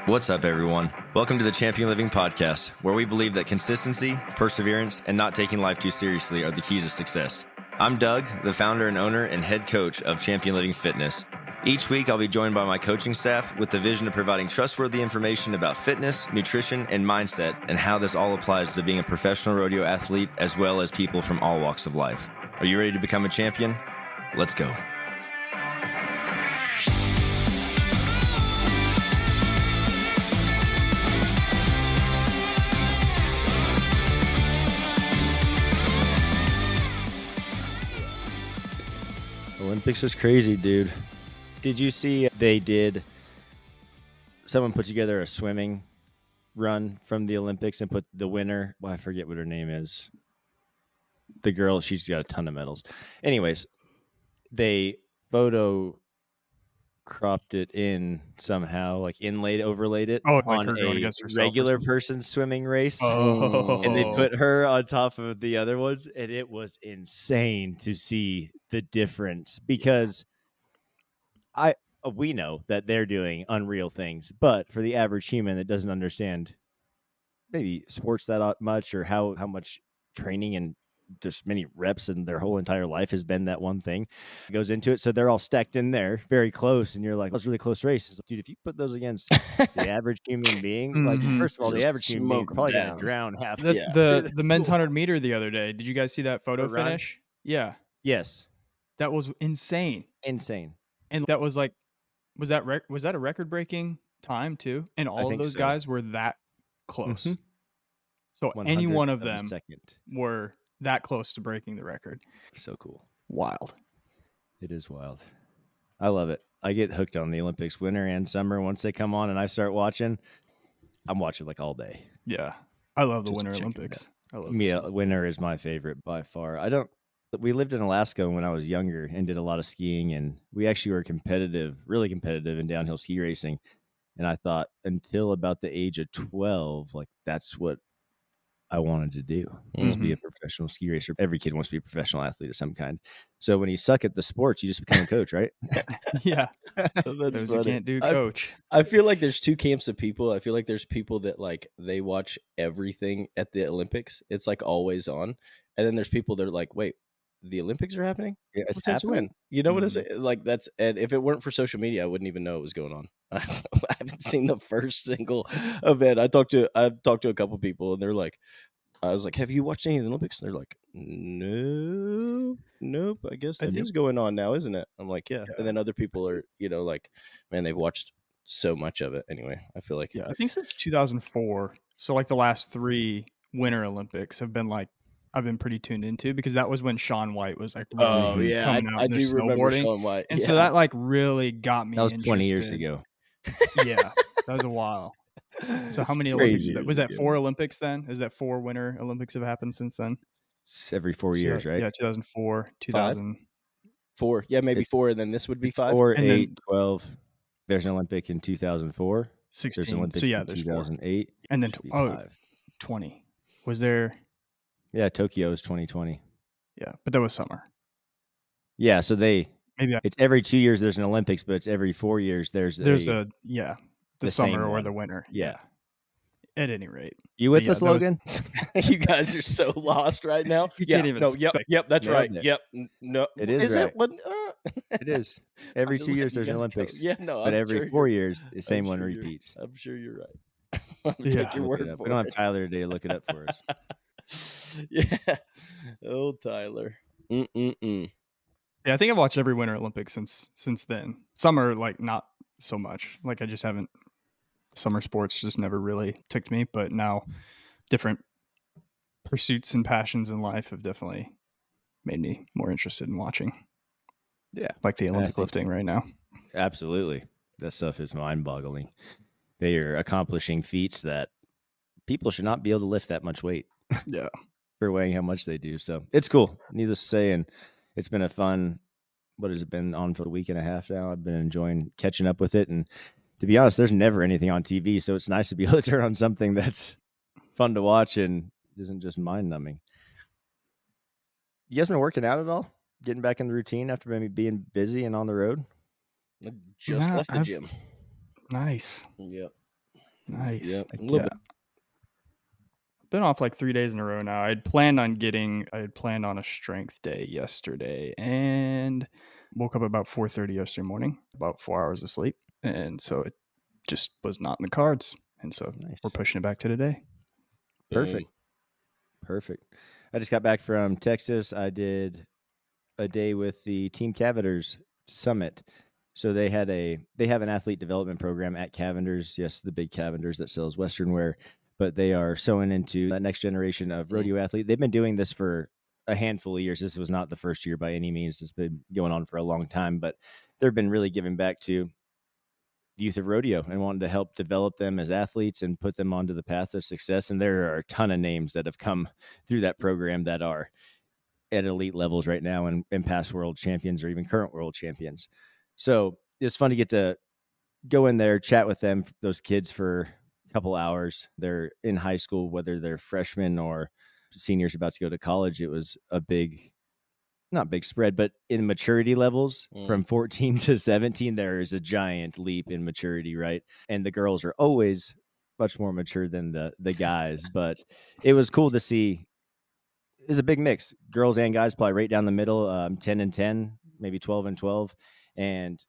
What's up, everyone? Welcome to the Champion Living Podcast, where we believe that consistency, perseverance, and not taking life too seriously are the keys to success. I'm Doug, the founder and owner and head coach of Champion Living Fitness. Each week, I'll be joined by my coaching staff with the vision of providing trustworthy information about fitness, nutrition, and mindset, and how this all applies to being a professional rodeo athlete, as well as people from all walks of life. Are you ready to become a champion? Let's go. Olympics is crazy, dude. Did you see someone put together a swimming run from the Olympics and put the winner, well, I forget what her name is. The girl, she's got a ton of medals. Anyways, they photo cropped it in somehow, like overlaid it on a regular person's swimming race. Oh. And they put her on top of the other ones, and it was insane to see the difference, because we know that they're doing unreal things, but for the average human that doesn't understand maybe sports that much, or how much training and just many reps in their whole entire life has been that one thing, goes into it. So they're all stacked in there very close, and you're like, "That's really close race." It's like, dude, if you put those against the average human being, like, first of all, the average human being is probably going to drown half. The men's 100-meter the other day. Did you guys see that photo finish? Yeah. Yes. That was insane. Insane. And that was like, was that a record-breaking time too? And all of those guys were that close. Mm-hmm. So any one of them were that close to breaking the record. So cool. Wild. It is wild. I love it. I get hooked on the Olympics, winter and summer. Once they come on and I start watching, I'm watching like all day. Yeah. I love the Winter Olympics. Winter is my favorite by far. We lived in Alaska when I was younger and did a lot of skiing, and we actually were really competitive in downhill ski racing. And I thought until about the age of 12, like, that's what I wanted to do, was be a professional ski racer. Every kid wants to be a professional athlete of some kind. So when you suck at the sports, you just become a coach, right? Yeah. That's funny. You can't do coach. I feel like there's two camps of people. I feel like there's people that, like, they watch everything at the Olympics. It's like always on. And then there's people that are like, wait, the Olympics are happening? Yeah, it's happening. You know what it's like? And if it weren't for social media, I wouldn't even know what was going on. I haven't seen the first single event. I've talked to a couple people, and they're like, I was like, have you watched any of the Olympics? And they're like, nope. I guess that is going on now, isn't it? I'm like, yeah. And then other people are, like, man, they've watched so much of it. Anyway, I feel like, I think since 2004. So like the last 3 Winter Olympics have been like, I've been pretty tuned into, because that was when Shaun White was like, really coming out I do remember Shaun White. And so that like really got me. That was 20 years ago. Yeah, that was a while. So how many Olympics was that? 4 Olympics then? Is that 4 Winter Olympics have happened since then? Every 4 years, right? Yeah, 2004, 2004. Yeah, maybe 4, and then this would be 5. 4, 8, 12. There's an Olympic in 2004. 16. There's an Olympics in 2008. 4. And then 20. Was there? Yeah, Tokyo is 2020. Yeah, but that was summer. Yeah, so it's every 2 years there's an Olympics, but it's every 4 years there's the summer or the winter. Yeah. At any rate. You with us, Logan? You guys are so lost right now. Can't even Yep, that's right. Yep. No. It is right. It is. Every 2 years there's an Olympics. Yeah, no. But every 4 years the same one repeats. I'm sure you're right. I'll take your word for it. We don't have Tyler today to look it up for us. Yeah. Oh, Tyler. Yeah, I think I've watched every Winter Olympics since then. Summer, like, not so much. Like, I just haven't. Summer sports just never really took me. But now, different pursuits and passions in life have definitely made me more interested in watching. Yeah, like the Olympic lifting right now. Absolutely, that stuff is mind-boggling. They are accomplishing feats that people should not be able to lift that much weight. Yeah, for weighing how much they do. So it's cool. Needless to say, and it's been a fun. What has it been on for a week and a half now? I've been enjoying catching up with it, and to be honest, there's never anything on TV, so it's nice to be able to turn on something that's fun to watch and isn't just mind-numbing. You guys been working out at all? Getting back in the routine after maybe being busy and on the road? Just left the gym. Nice. Yep. Nice. Yeah, a little bit. Been off like 3 days in a row now. I had planned on a strength day yesterday and woke up about 4:30 yesterday morning, about 4 hours of sleep. And so it just was not in the cards. And so we're pushing it back to today. Perfect. I just got back from Texas. I did a day with the Team Cavender's Summit. So they have an athlete development program at Cavender's. Yes, the big Cavender's that sells Western wear, but they are sewing into that next generation of rodeo athlete. They've been doing this for a handful of years. This was not the first year by any means. It's been going on for a long time, but they've been really giving back to the youth of rodeo and wanting to help develop them as athletes and put them onto the path of success. And there are a ton of names that have come through that program that are at elite levels right now and past world champions or even current world champions. So it's fun to get to go in there, chat with them, those kids, for a couple hours. They're in high school, whether they're freshmen or seniors about to go to college. It was a not big spread, but in maturity levels from 14 to 17, there is a giant leap in maturity, right? And the girls are always much more mature than the guys, but it was cool to see. It was a big mix, girls and guys, probably right down the middle, 10 and 10, maybe 12 and 12. And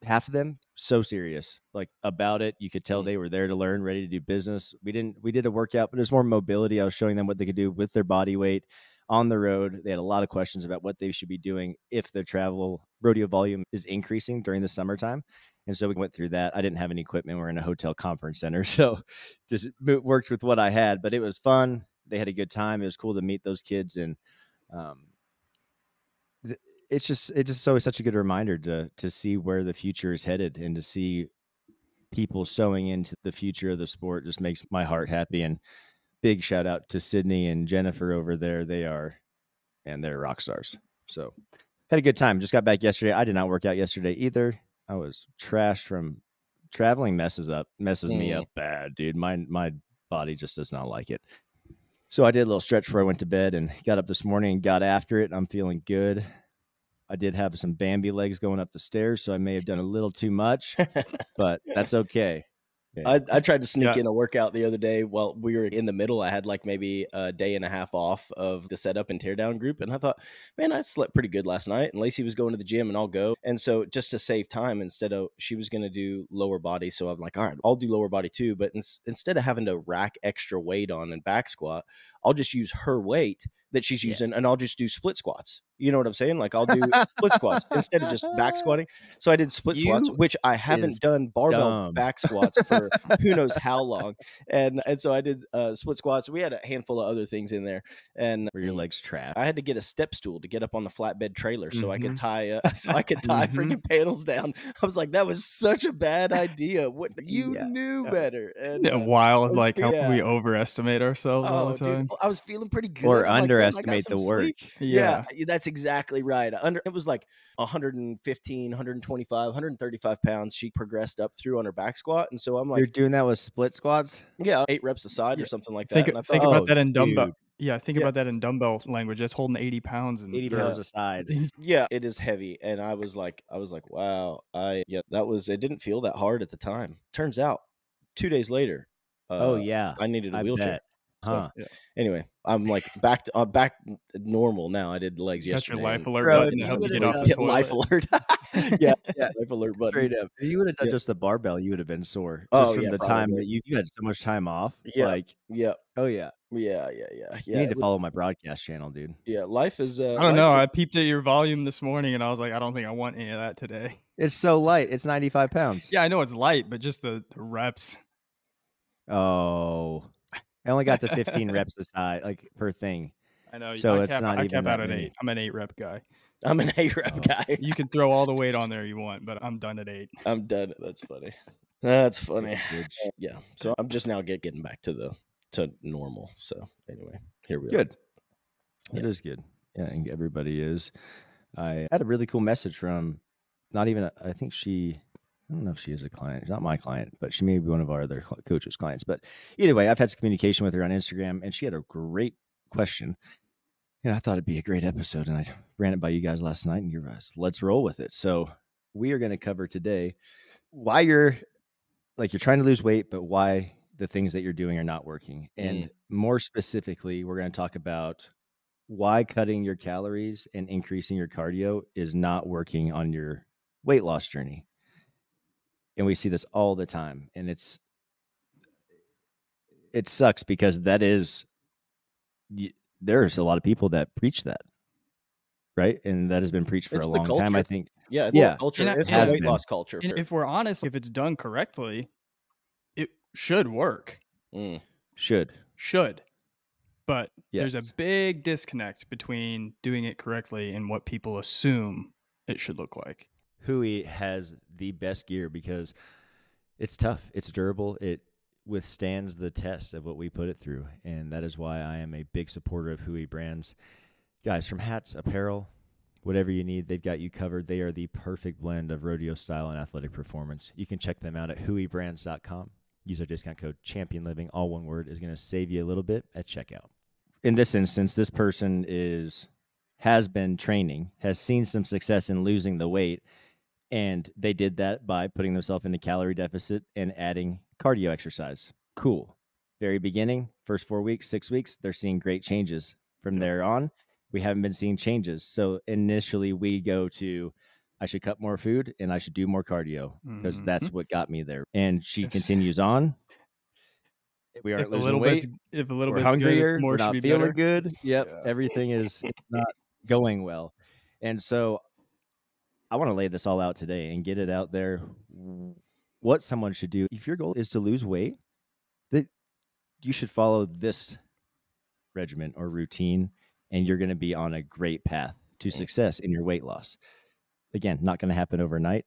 half of them so serious, like, about it. You could tell they were there to learn, ready to do business. We did a workout, but it was more mobility. I was showing them what they could do with their body weight on the road. They had a lot of questions about what they should be doing if their travel rodeo volume is increasing during the summertime. And so we went through that. I didn't have any equipment. We're in a hotel conference center, so just worked with what I had, but it was fun. They had a good time. It was cool to meet those kids. And it's just always such a good reminder to see where the future is headed, and to see people sewing into the future of the sport just makes my heart happy. And big shout out to Sydney and Jennifer over there. They're rock stars. So had a good time. Just got back yesterday. I did not work out yesterday either. I was trashed from traveling. Messes me up bad, dude. My body just does not like it. So I did a little stretch before I went to bed and got up this morning and got after it. I'm feeling good. I did have some Bambi legs going up the stairs, so I may have done a little too much, but that's okay. Yeah. I tried to sneak in a workout the other day while we were in the middle. I had like maybe a day and a half off of the setup and teardown group. And I thought, man, I slept pretty good last night. And Lacey was going to the gym and I'll go. And so just to save time, she was going to do lower body. So I'm like, all right, I'll do lower body too. But instead of having to rack extra weight on and back squat, I'll just use her weight that she's using and I'll just do split squats. You know what I'm saying? Like, I'll do split squats instead of just back squatting. So I did split squats, which I haven't done barbell back squats for who knows how long. And so I did split squats. We had a handful of other things in there. And were your legs trapped? I had to get a step stool to get up on the flatbed trailer so I could tie freaking panels down. I was like, that was such a bad idea. What you knew better. And wild, like how we overestimate ourselves all the time. Dude, I was feeling pretty good. Or underestimate the work. Yeah, that's exactly right. It was like 115, 125, 135 pounds she progressed up through on her back squat. And so I'm like, you're doing that with split squats? Yeah, 8 reps a side or something like that. Think about that in dumbbell. Yeah, think about that in dumbbell language. That's holding 80 pounds and 80 pounds a side. Yeah, it is heavy. And I was like, wow, it didn't feel that hard at the time. Turns out 2 days later, I needed a wheelchair. So, anyway, I'm like back normal now. I did the legs yesterday. Got your life alert button to help you get off the life alert. yeah, life alert button. Straight up. If you would have done just the barbell, you would have been sore. Just from the time that you had so much time off. Yeah. Like, oh yeah. Yeah. You need to follow my broadcast channel, dude. Yeah, life is. I don't know. I peeped at your volume this morning, and I was like, I don't think I want any of that today. It's so light. It's 95 pounds. Yeah, I know it's light, but just the reps. Oh. I only got to 15 reps a side, like, per thing. I know. So I cap out at 8. I'm an 8 rep guy. I'm an 8 rep guy. You can throw all the weight on there you want, but I'm done at 8. I'm done. That's funny. That's funny. Yeah. So I'm just now getting back to normal. So anyway, here we are. Good. It is good. Yeah, and everybody is. I had a really cool message from I don't know if she is a client. She's not my client, but she may be one of our other coaches' clients. But either way, I've had some communication with her on Instagram, and she had a great question. And I thought it'd be a great episode, and I ran it by you guys last night, and you're let's roll with it. So we are going to cover today why you're like you're trying to lose weight, but why the things that you're doing are not working. And more specifically, we're going to talk about why cutting your calories and increasing your cardio is not working on your weight loss journey. And we see this all the time. And it sucks because there's a lot of people that preach that. Right. And that has been preached for a long time, I think. Yeah. It's a culture. It's a weight loss culture. If we're honest, if it's done correctly, it should work. Should. But there's a big disconnect between doing it correctly and what people assume it should look like. Hui has the best gear because it's tough. It's durable. It withstands the test of what we put it through. And that is why I am a big supporter of Hui brands. Guys, from hats, apparel, whatever you need, they've got you covered. They are the perfect blend of rodeo style and athletic performance. You can check them out at huibrands.com. Use our discount code ChampionLiving, all one word, is going to save you a little bit at checkout. In this instance, this person has been training, has seen some success in losing the weight, and they did that by putting themselves in a calorie deficit and adding cardio exercise. Cool. Very beginning, first 4 weeks, 6 weeks, they're seeing great changes. From there on, we haven't been seeing changes. So initially we go to, I should cut more food and I should do more cardio because that's what got me there. And she continues on. We aren't losing weight. If a little we're bit's hungrier, good, more we're not should be feeling better. good. Yep. Everything is not going well. And so I want to lay this all out today and get it out there. What someone should do. If your goal is to lose weight, that you should follow this regimen or routine, and you're going to be on a great path to success in your weight loss. Again, not going to happen overnight,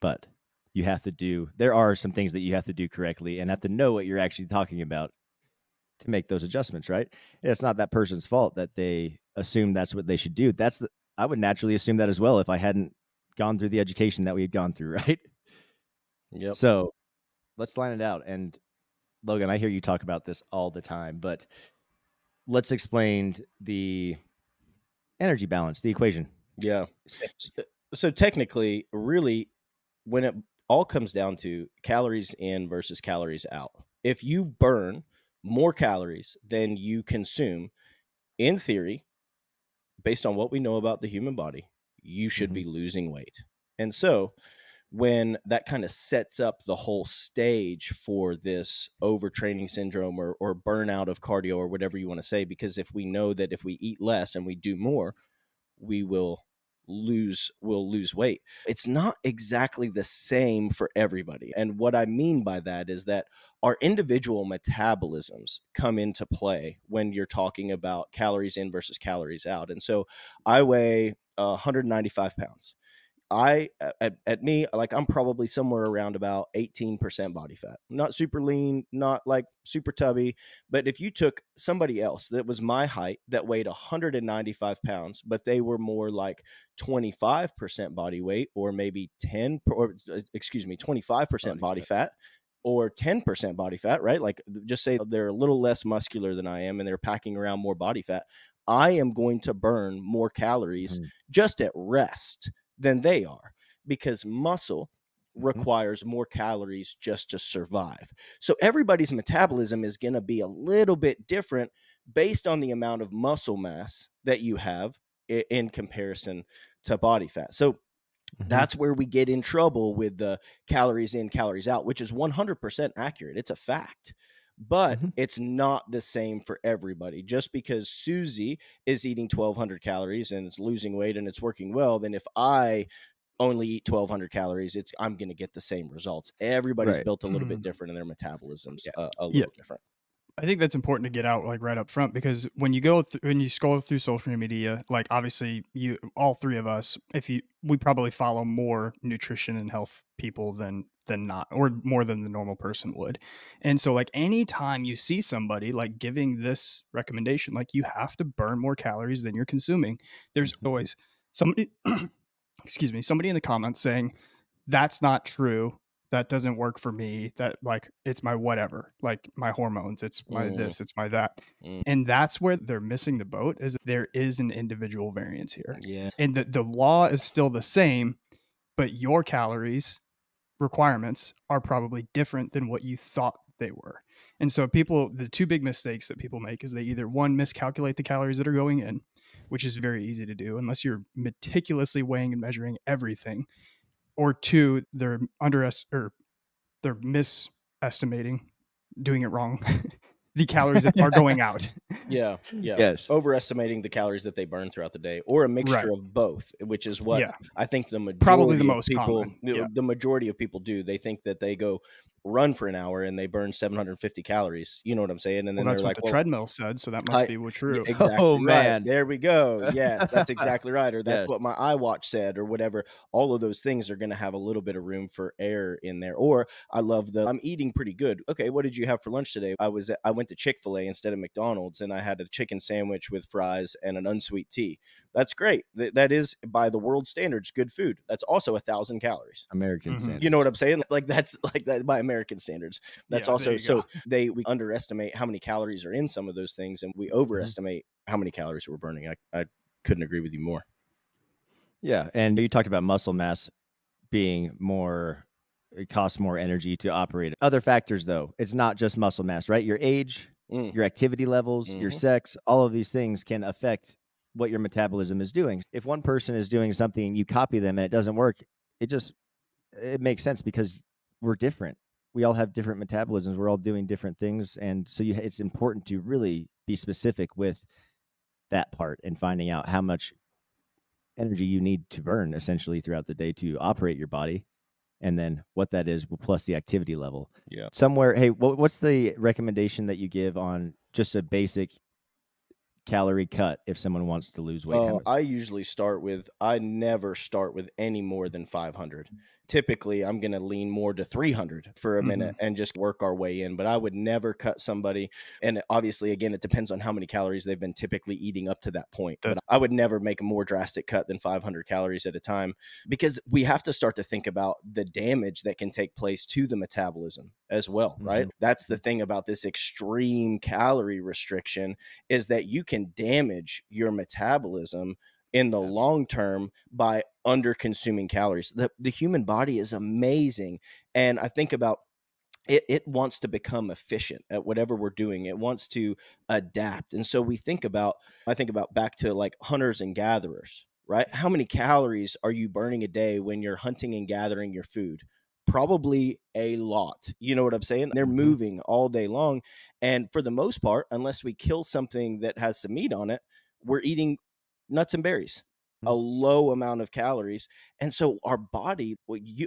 but there are some things that you have to do correctly and have to know what you're actually talking about to make those adjustments, right? And it's not that person's fault that they assume that's what they should do. I would naturally assume that as well if I hadn't gone through the education that we had gone through, right? Yep. So let's line it out. And Logan, I hear you talk about this all the time, but let's explain the energy balance, the equation. Yeah. So technically, really, when it all comes down to calories in versus calories out, if you burn more calories than you consume, in theory, based on what we know about the human body, you should be losing weight. And so when that kind of sets up the whole stage for this overtraining syndrome or burnout of cardio or whatever you want to say, because if we know that if we eat less and we do more, we will lose weight. It's not exactly the same for everybody. And what I mean by that is that our individual metabolisms come into play when you're talking about calories in versus calories out. And so I weigh 195 pounds. At me, like I'm probably somewhere around about 18% body fat. Not super lean, not like super tubby. But if you took somebody else that was my height that weighed 195 pounds, but they were more like 25% body weight, or maybe 25% body fat, or 10% body fat, right? Like just say they're a little less muscular than I am and they're packing around more body fat. I am going to burn more calories just at rest than they are, because muscle requires more calories just to survive. So everybody's metabolism is going to be a little bit different based on the amount of muscle mass that you have in comparison to body fat. So that's where we get in trouble with the calories in, calories out, which is 100% accurate. It's a fact. But it's not the same for everybody. Just because Susie is eating 1,200 calories and it's losing weight and it's working well, then if I only eat 1,200 calories, I'm going to get the same results. Everybody's built a little bit different in their metabolisms, a little different. I think that's important to get out like right up front, because when you scroll through social media, like obviously all three of us, we probably follow more nutrition and health people than not, or more than the normal person would. And so like anytime you see somebody like giving this recommendation, like you have to burn more calories than you're consuming, there's always somebody, somebody in the comments saying that's not true. That doesn't work for me. That like, it's my whatever, like my hormones, it's my this, it's my that. And that's where they're missing the boat, is there is an individual variance here. Yeah. And the law is still the same, but your calories requirements are probably different than what you thought they were. And so the two big mistakes that people make is they either, one, miscalculate the calories that are going in, which is very easy to do unless you're meticulously weighing and measuring everything, or two, they're misestimating, doing it wrong, the calories that are going out. Yeah. Yes. Overestimating the calories that they burn throughout the day, or a mixture Right. of both, which is what I think the majority Probably the of most people, common. Yeah. the majority of people do. They think that they go run for an hour and they burn 750 calories. You know what I'm saying? And then That's they're what like, the treadmill said, so that must be true. Exactly. Oh, right. man. There we go. Yes, that's exactly right. Or that's Yes. what my iWatch said, or whatever. All of those things are going to have a little bit of room for error in there. Or I love I'm eating pretty good. Okay, what did you have for lunch today? I went to Chick-fil-A instead of McDonald's, and I had a chicken sandwich with fries and an unsweet tea. That's great. That is, by the world standards, good food. That's also 1,000 calories. American standards. You know what I'm saying? Like that's like that by American standards. That's also so we underestimate how many calories are in some of those things, and we overestimate how many calories we're burning. I couldn't agree with you more. Yeah, and you talked about muscle mass being more, it costs more energy to operate. Other factors, though, it's not just muscle mass, right? Your age, your activity levels, your sex, all of these things can affect what your metabolism is doing. If one person is doing something and you copy them and it doesn't work, it makes sense because we're different. We all have different metabolisms. We're all doing different things. And so it's important to really be specific with that part and finding out how much energy you need to burn essentially throughout the day to operate your body. And then what that is plus the activity level. Yeah. Somewhere, hey, what's the recommendation that you give on just a basic calorie cut if someone wants to lose weight? I never start with any more than 500. Typically, I'm going to lean more to 300 for a minute and just work our way in. But I would never cut somebody. And obviously, again, it depends on how many calories they've been typically eating up to that point. But I would never make a more drastic cut than 500 calories at a time, because we have to start to think about the damage that can take place to the metabolism as well, right? That's the thing about this extreme calorie restriction, is that you can damage your metabolism in the long term by under consuming calories. The human body is amazing. And I think about it wants to become efficient at whatever we're doing. It wants to adapt. And so I think about back to like hunters and gatherers, right? How many calories are you burning a day when you're hunting and gathering your food? Probably a lot. You know what I'm saying? They're moving all day long. And for the most part, unless we kill something that has some meat on it, we're eating nuts and berries, a low amount of calories. And so our body,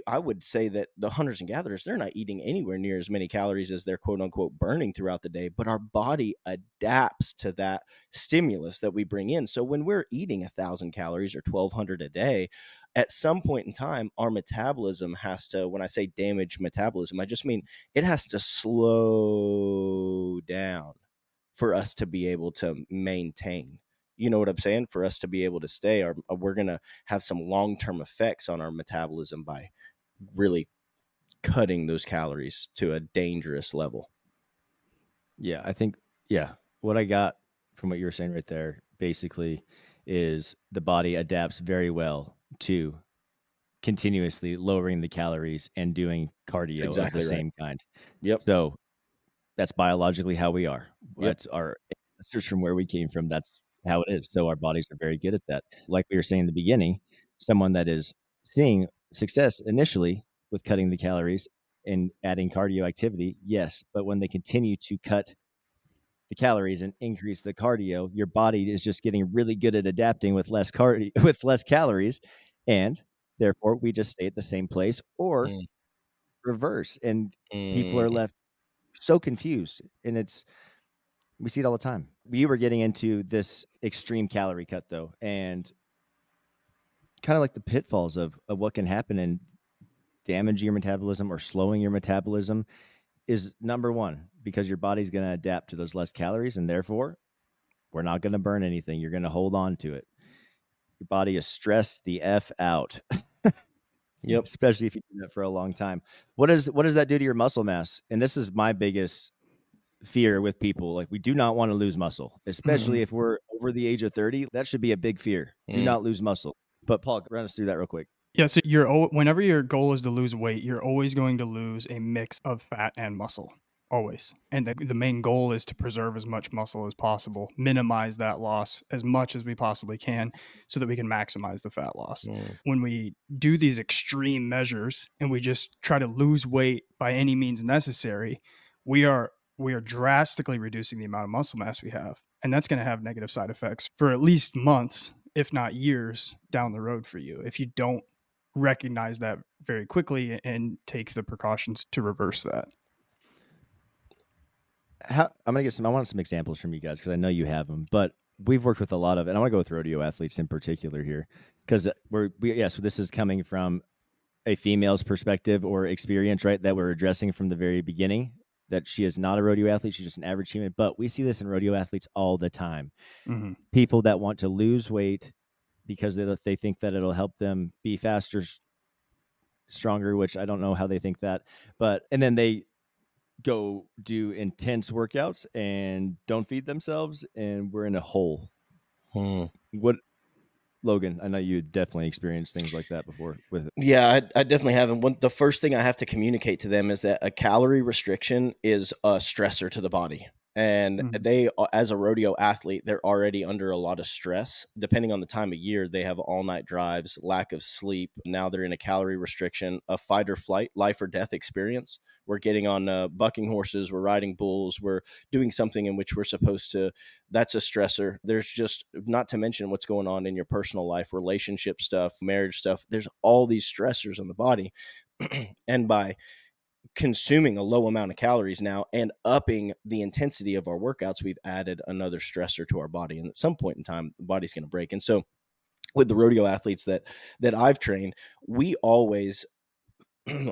I would say that the hunters and gatherers, they're not eating anywhere near as many calories as they're quote unquote burning throughout the day, but our body adapts to that stimulus that we bring in. So when we're eating 1,000 calories or 1,200 a day, at some point in time, our metabolism has to, when I say damage metabolism, I just mean it has to slow down for us to be able to maintain. You know what I'm saying? For us to be able to stay, we're going to have some long-term effects on our metabolism by really cutting those calories to a dangerous level. Yeah, I think, what I got from what you were saying right there basically is the body adapts very well to continuously lowering the calories and doing cardio of the same kind. Yep. So that's biologically how we are. That's our ancestors from where we came from. That's how it is. So our bodies are very good at that. Like we were saying in the beginning, someone that is seeing success initially with cutting the calories and adding cardio activity, yes. But when they continue to cut the calories and increase the cardio, your body is just getting really good at adapting with less calories. And therefore we just stay at the same place or reverse. And people are left so confused. And we see it all the time. We were getting into this extreme calorie cut though, and kind of like the pitfalls of what can happen and damage your metabolism or slowing your metabolism is number one, because your body's going to adapt to those less calories, and therefore we're not going to burn anything. You're going to hold on to it. Your body is stressed the F out. Yep. Especially if you do that for a long time. What does that do to your muscle mass? And this is my biggest fear with people. Like, we do not want to lose muscle, especially if we're over the age of 30. That should be a big fear. Do not lose muscle. But Paul, run us through that real quick. Yeah, so whenever your goal is to lose weight, you're always going to lose a mix of fat and muscle, always. And the main goal is to preserve as much muscle as possible, minimize that loss as much as we possibly can so that we can maximize the fat loss. When we do these extreme measures and we just try to lose weight by any means necessary, we are drastically reducing the amount of muscle mass we have. And that's going to have negative side effects for at least months, if not years down the road for you, if you don't recognize that very quickly and take the precautions to reverse that. I'm gonna get I want some examples from you guys because I know you have them, but we've worked with a lot of, and I want to go with rodeo athletes in particular here because so this is coming from a female's perspective or experience, right? That we're addressing from the very beginning. That she is not a rodeo athlete; she's just an average human. But we see this in rodeo athletes all the time. Mm-hmm. People that want to lose weight because they think that it'll help them be faster, stronger, which I don't know how they think that, and then they go do intense workouts and don't feed themselves, and we're in a hole. What, Logan? I know you definitely experienced things like that before with it. Yeah, I definitely have. And the first thing I have to communicate to them is that a calorie restriction is a stressor to the body. And they, as a rodeo athlete, they're already under a lot of stress. Depending on the time of year, they have all-night drives, lack of sleep. Now they're in a calorie restriction, a fight or flight, life or death experience. We're getting on bucking horses. We're riding bulls. We're doing something in which we're supposed to. That's a stressor. There's just, not to mention what's going on in your personal life, relationship stuff, marriage stuff. There's all these stressors on the body. And by consuming a low amount of calories now and upping the intensity of our workouts, we've added another stressor to our body. And at some point in time, the body's going to break. And so with the rodeo athletes that I've trained, we always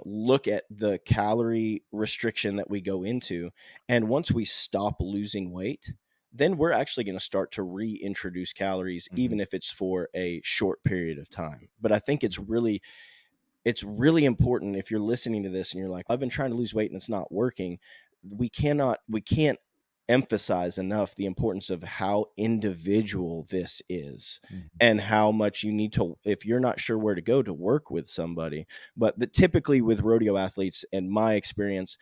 look at the calorie restriction that we go into. And once we stop losing weight, then we're actually going to start to reintroduce calories, even if it's for a short period of time. But I think it's really important, if you're listening to this and you're like, I've been trying to lose weight and it's not working. We can't emphasize enough the importance of how individual this is and how much you need to, if you're not sure where to go, to work with somebody. But typically with rodeo athletes, in my experience,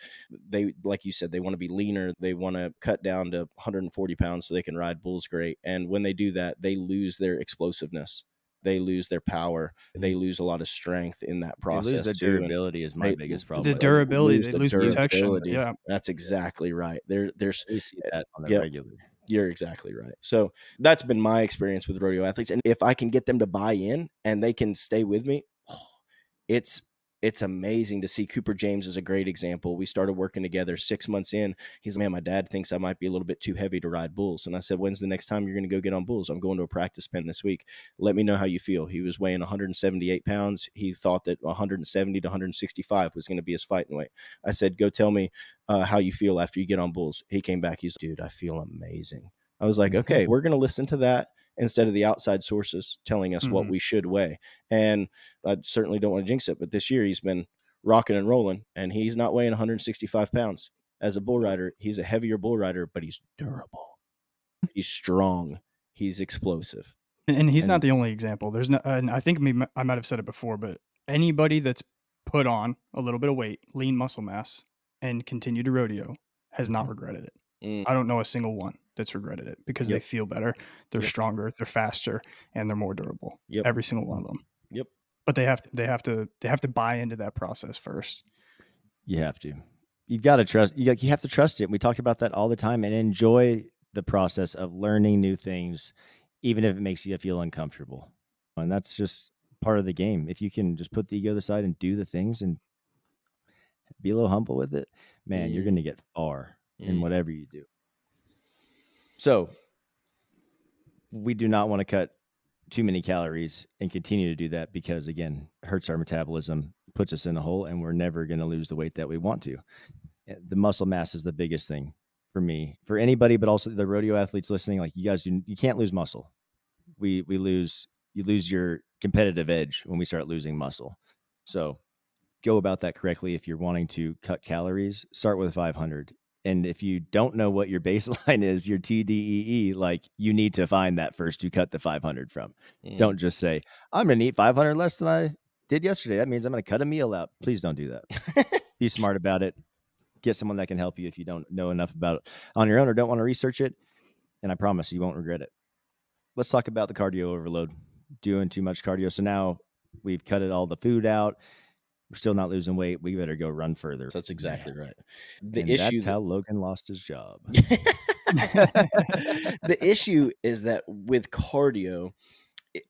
they, like you said, they want to be leaner. They want to cut down to 140 pounds so they can ride bulls great. And when they do that, they lose their explosiveness. They lose their power. They lose a lot of strength in that process. They lose the durability is my biggest problem. The durability, they lose protection. Yeah, that's exactly right. There's we see that on the regular. You're exactly right. So that's been my experience with rodeo athletes. And if I can get them to buy in and they can stay with me, it's amazing to see. Cooper James is a great example. We started working together 6 months in. He's like, man, my dad thinks I might be a little bit too heavy to ride bulls. And I said, when's the next time you're going to go get on bulls? I'm going to a practice pen this week. Let me know how you feel. He was weighing 178 pounds. He thought that 170 to 165 was going to be his fighting weight. I said, go tell me how you feel after you get on bulls. He came back. He's, dude, I feel amazing. I was like, okay, we're going to listen to that instead of the outside sources telling us what we should weigh. And I certainly don't want to jinx it, but this year he's been rocking and rolling, and he's not weighing 165 pounds. As a bull rider, he's a heavier bull rider, but he's durable. He's strong. He's explosive. And he's not the only example. There's no, and I think I might have said it before, but anybody that's put on a little bit of weight, lean muscle mass, and continue to rodeo has not regretted it. I don't know a single one that's regretted it because they feel better, they're stronger, they're faster, and they're more durable. Every single one of them. But they have to buy into that process first. You have to. You've got to trust. You have to trust it. We talk about that all the time, and enjoy the process of learning new things, even if it makes you feel uncomfortable. And that's just part of the game. If you can just put the ego aside and do the things and be a little humble with it, man, you're going to get far in whatever you do. So we do not want to cut too many calories and continue to do that because, again, it hurts our metabolism, puts us in a hole, and we're never going to lose the weight that we want to. The muscle mass is the biggest thing for me, for anybody, but also the rodeo athletes listening. Like, you guys, you can't lose muscle. You lose your competitive edge when we start losing muscle. So go about that correctly. If you're wanting to cut calories, start with 500. And if you don't know what your baseline is, your TDEE, like, you need to find that first to cut the 500 from. Don't just say, I'm going to eat 500 less than I did yesterday. That means I'm going to cut a meal out. Please don't do that. Be smart about it. Get someone that can help you if you don't know enough about it on your own or don't want to research it. And I promise you won't regret it. Let's talk about the cardio overload. Doing too much cardio. So now we've cut all the food out. We're still not losing weight. We better go run further. That's exactly right. That's how Logan lost his job. The issue is that with cardio,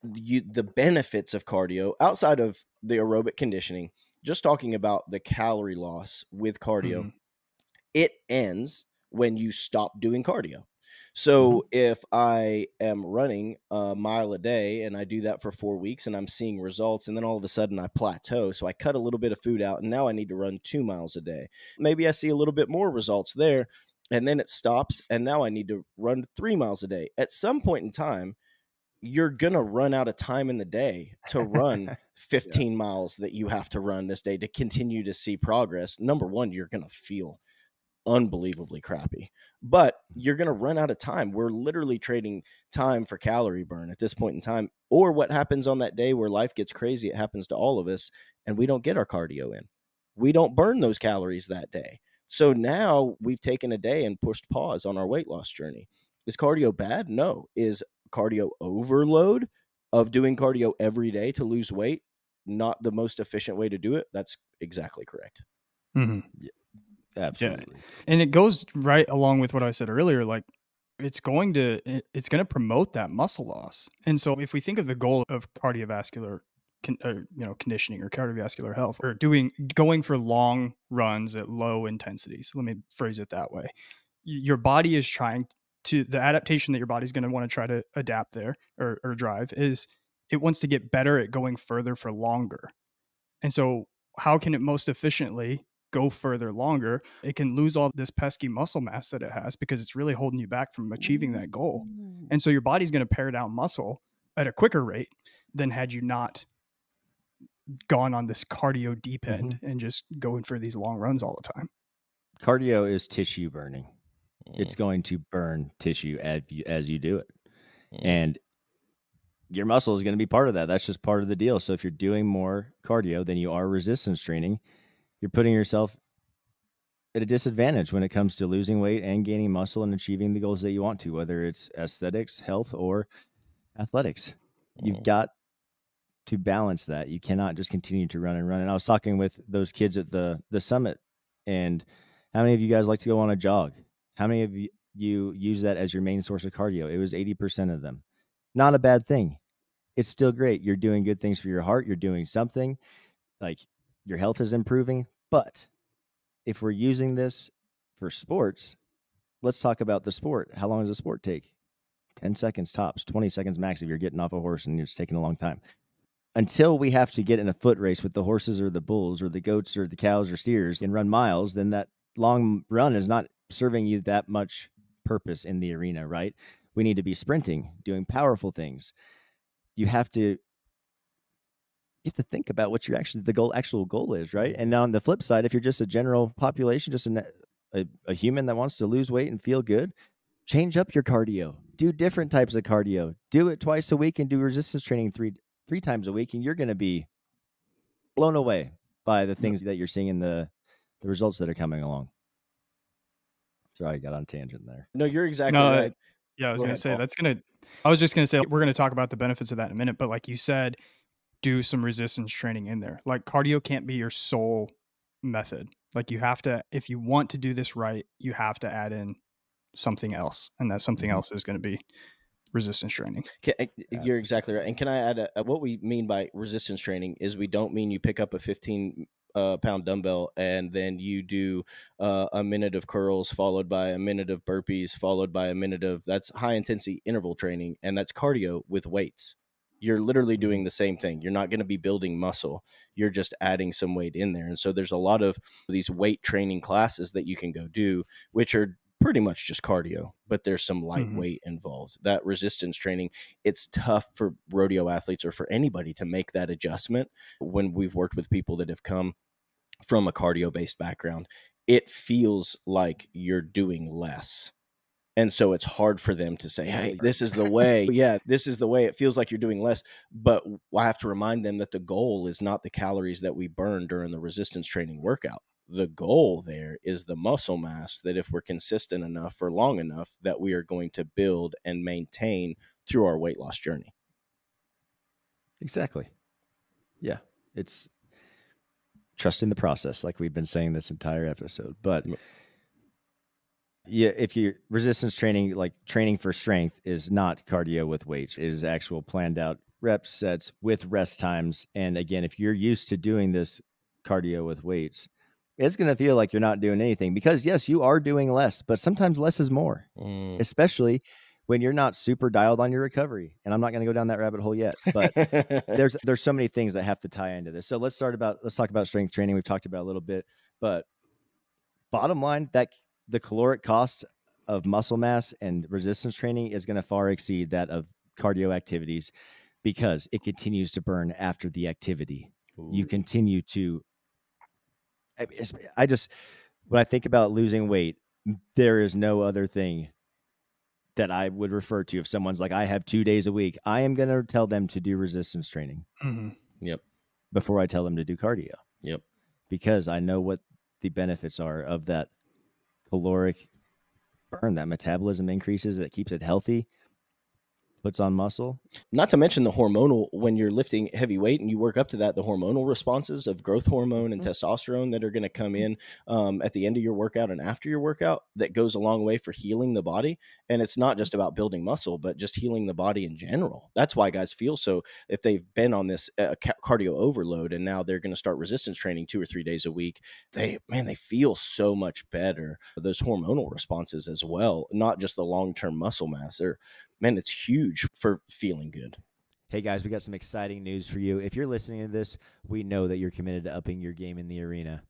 the benefits of cardio outside of the aerobic conditioning, just talking about the calorie loss with cardio, it ends when you stop doing cardio. So if I am running a mile a day and I do that for 4 weeks and I'm seeing results, and then all of a sudden I plateau, so I cut a little bit of food out and now I need to run 2 miles a day. Maybe I see a little bit more results there, and then it stops and now I need to run 3 miles a day. At some point in time, you're going to run out of time in the day to run 15 miles that you have to run this day to continue to see progress. Number one, you're going to feel unbelievably crappy, but you're going to run out of time. We're literally trading time for calorie burn at this point in time. Or what happens on that day where life gets crazy, it happens to all of us, and we don't get our cardio in. We don't burn those calories that day. So now we've taken a day and pushed pause on our weight loss journey. Is cardio bad? No. Is cardio overload of doing cardio every day to lose weight not the most efficient way to do it? That's exactly correct. Yeah. Absolutely. Yeah. And it goes right along with what I said earlier. Like it's going to promote that muscle loss. And so if we think of the goal of cardiovascular conditioning or cardiovascular health, or going for long runs at low intensities, let me phrase it that way. Your body is trying to, the adaptation that your body's going to want to try to adapt there or drive is it wants to get better at going further for longer. And so how can it most efficiently go further longer? It can lose all this pesky muscle mass that it has because it's really holding you back from achieving that goal. And so your body's going to pare down muscle at a quicker rate than had you not gone on this cardio deep end and just going for these long runs all the time. Cardio is tissue burning. It's going to burn tissue as you do it. And your muscle is going to be part of that. That's just part of the deal. So if you're doing more cardio than you are resistance training, you're putting yourself at a disadvantage when it comes to losing weight and gaining muscle and achieving the goals that you want to, whether it's aesthetics, health, or athletics. You've got to balance that. You cannot just continue to run and run. And I was talking with those kids at the summit, and how many of you guys like to go on a jog? How many of you use that as your main source of cardio? It was 80% of them. Not a bad thing. It's still great. You're doing good things for your heart. You're doing something. Like your health is improving. But if we're using this for sports, let's talk about the sport. How long does a sport take? 10 seconds tops, 20 seconds max if you're getting off a horse and it's taking a long time. Until we have to get in a foot race with the horses or the bulls or the goats or the cows or steers and run miles, then that long run is not serving you that much purpose in the arena, right? We need to be sprinting, doing powerful things. You have to think about what the actual goal is, right? And now on the flip side, if you're just a general population, just a human that wants to lose weight and feel good, change up your cardio. Do different types of cardio. Do it twice a week and do resistance training three times a week, and you're going to be blown away by the things that you're seeing in the results that are coming along. Sorry, I got on a tangent there. No, you're exactly right. Yeah, I was going to say I was just going to say we're going to talk about the benefits of that in a minute, but like you said, do some resistance training in there. Like cardio can't be your sole method. Like you have to, if you want to do this right, you have to add in something else, and that something else is going to be resistance training. You're exactly right. And can I add what we mean by resistance training is we don't mean you pick up a 15 pound dumbbell and then you do a minute of curls followed by a minute of burpees followed by a minute of, that's high intensity interval training, and that's cardio with weights. You're literally doing the same thing. You're not going to be building muscle. You're just adding some weight in there. And so there's a lot of these weight training classes that you can go do, which are pretty much just cardio, but there's some light weight involved. That resistance training, it's tough for rodeo athletes or for anybody to make that adjustment. When we've worked with people that have come from a cardio-based background, it feels like you're doing less And so it's hard for them to say, hey, this is the way. Yeah, this is the way. It feels like you're doing less. But I have to remind them that the goal is not the calories that we burn during the resistance training workout. The goal there is the muscle mass that if we're consistent enough for long enough that we are going to build and maintain through our weight loss journey. Exactly. Yeah. It's trusting the process, like we've been saying this entire episode. But yeah, if you resistance training, like training for strength, is not cardio with weights. It is actual planned out reps, sets with rest times. And again, if you're used to doing this cardio with weights, it's going to feel like you're not doing anything, because yes, you are doing less, but sometimes less is more, especially when you're not super dialed on your recovery. And I'm not going to go down that rabbit hole yet, but there's so many things that have to tie into this. So let's talk about strength training. We've talked about a little bit, but bottom line, that the caloric cost of muscle mass and resistance training is going to far exceed that of cardio activities, because it continues to burn after the activity. Ooh. You continue to, when I think about losing weight, there is no other thing that I would refer to. If someone's like, I have 2 days a week, I am going to tell them to do resistance training. Mm-hmm. Yep. Before I tell them to do cardio. Yep. Because I know what the benefits are of that caloric burn, that metabolism increases, that keeps it healthy, puts on muscle. Not to mention the hormonal, when you're lifting heavy weight and you work up to that, the hormonal responses of growth hormone and testosterone that are going to come in at the end of your workout and after your workout, that goes a long way for healing the body. And it's not just about building muscle, but just healing the body in general. That's why guys feel so, if they've been on this cardio overload and now they're going to start resistance training 2 or 3 days a week, they feel so much better. Those hormonal responses as well, not just the long-term muscle mass. Man, it's huge for feeling good. Hey guys, we got some exciting news for you. If you're listening to this, we know that you're committed to upping your game in the arena.